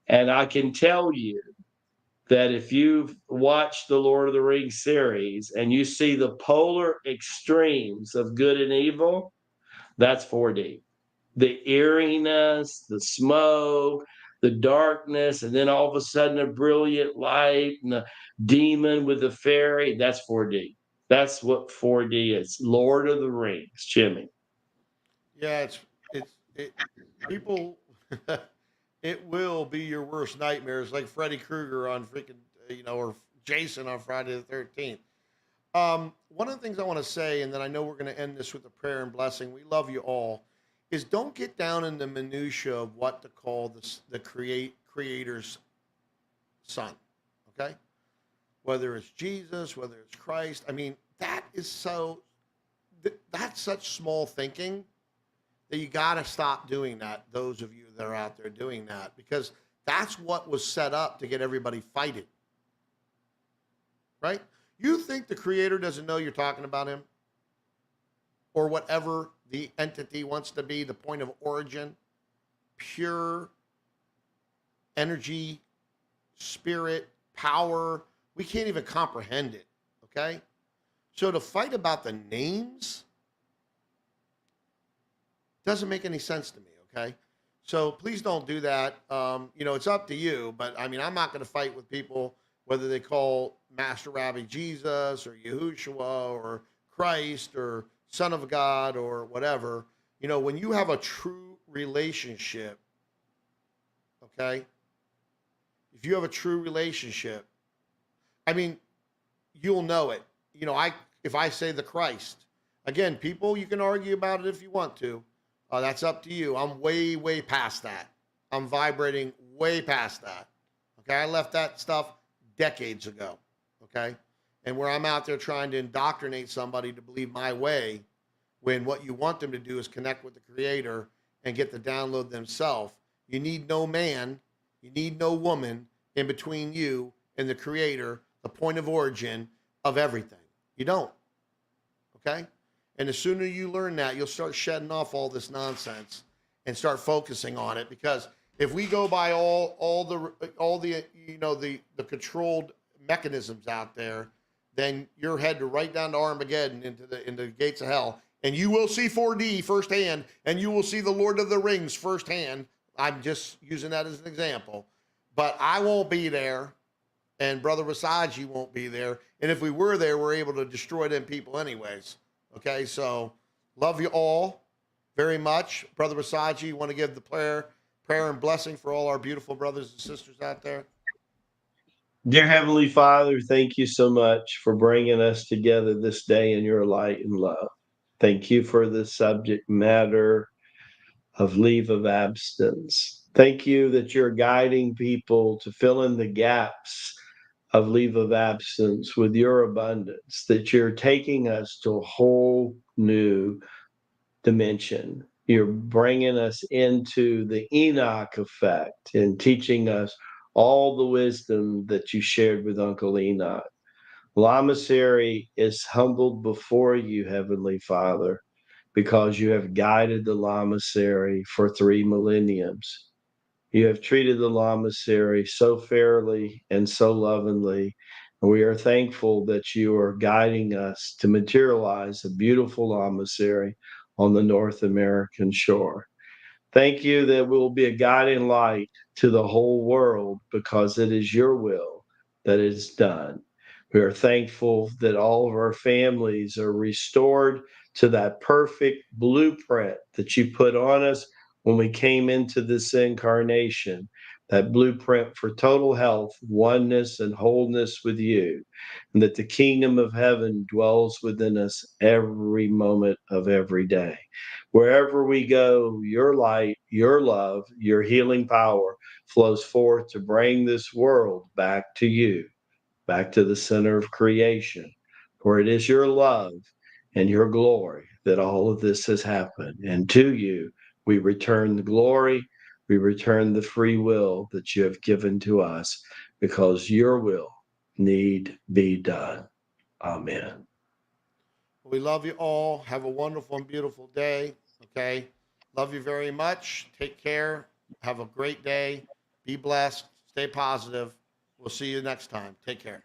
And I can tell you that if you've watched the Lord of the Rings series and you see the polar extremes of good and evil, that's 4D. The eeriness, the smoke, the darkness, and then all of a sudden a brilliant light and a demon with a fairy, that's 4D. That's what 4D is. Lord of the Rings, Jimmie. Yeah, it's People, it will be your worst nightmares, like Freddy Krueger on freaking, or Jason on Friday the 13th. One of the things I want to say, and then I know we're going to end this with a prayer and blessing. We love you all. Is don't get down in the minutia of what to call the creator's son. Okay, whether it's Jesus, whether it's Christ. I mean, that is that's such small thinking that you got to stop doing that. Those of you that are out there doing that, because that's what was set up to get everybody fighting. Right? You think the creator doesn't know you're talking about him? Or whatever the entity wants to be, the point of origin, pure energy, spirit, power. We can't even comprehend it. Okay? So to fight about the names doesn't make any sense to me. Okay? So please don't do that. It's up to you, but I mean, I'm not going to fight with people whether they call Master Rabbi Jesus or Yahushua or Christ or Son of God or whatever. When you have a true relationship, okay? If you have a true relationship, I mean, you'll know it. If I say the Christ, again, people, you can argue about it if you want to. That's up to you. I'm way, way past that. I'm vibrating way past that. Okay, I left that stuff decades ago. Okay, and where I'm out there trying to indoctrinate somebody to believe my way, when what you want them to do is connect with the Creator and get the download themselves. You need no man, you need no woman in between you and the Creator, the point of origin of everything. You don't. Okay? And the sooner you learn that, you'll start shedding off all this nonsense and start focusing on it. Because if we go by all the the controlled mechanisms out there, then you're headed right down to Armageddon into the gates of hell, and you will see 4D firsthand, and you will see the Lord of the Rings firsthand. I'm just using that as an example, but I won't be there, and Brother Rasaji won't be there. And if we were there, we're able to destroy them people anyways. Okay, so love you all very much. Brother Rasaji, you want to give the prayer and blessing for all our beautiful brothers and sisters out there? Dear Heavenly Father, thank you so much for bringing us together this day in your light and love. Thank you for the subject matter of leave of absence. Thank you that you're guiding people to fill in the gaps of leave of absence with your abundance, that you're taking us to a whole new dimension. You're bringing us into the Enoch effect and teaching us all the wisdom that you shared with Uncle Enoch. Lamasery is humbled before you, Heavenly Father, because you have guided the Lamasery for 3 millenniums. You have treated the Lamasery so fairly and so lovingly. And we are thankful that you are guiding us to materialize a beautiful Lamasery on the North American shore. Thank you that we will be a guiding light to the whole world because it is your will that is done. We are thankful that all of our families are restored to that perfect blueprint that you put on us when we came into this incarnation, that blueprint for total health, oneness, and wholeness with you, and that the kingdom of heaven dwells within us every moment of every day. Wherever we go, your light, your love, your healing power flows forth to bring this world back to you, back to the center of creation, for it is your love and your glory that all of this has happened. And to you, we return the glory, we return the free will that you have given to us, because your will need be done. Amen. We love you all. Have a wonderful and beautiful day. Okay. Love you very much. Take care. Have a great day. Be blessed. Stay positive. We'll see you next time. Take care.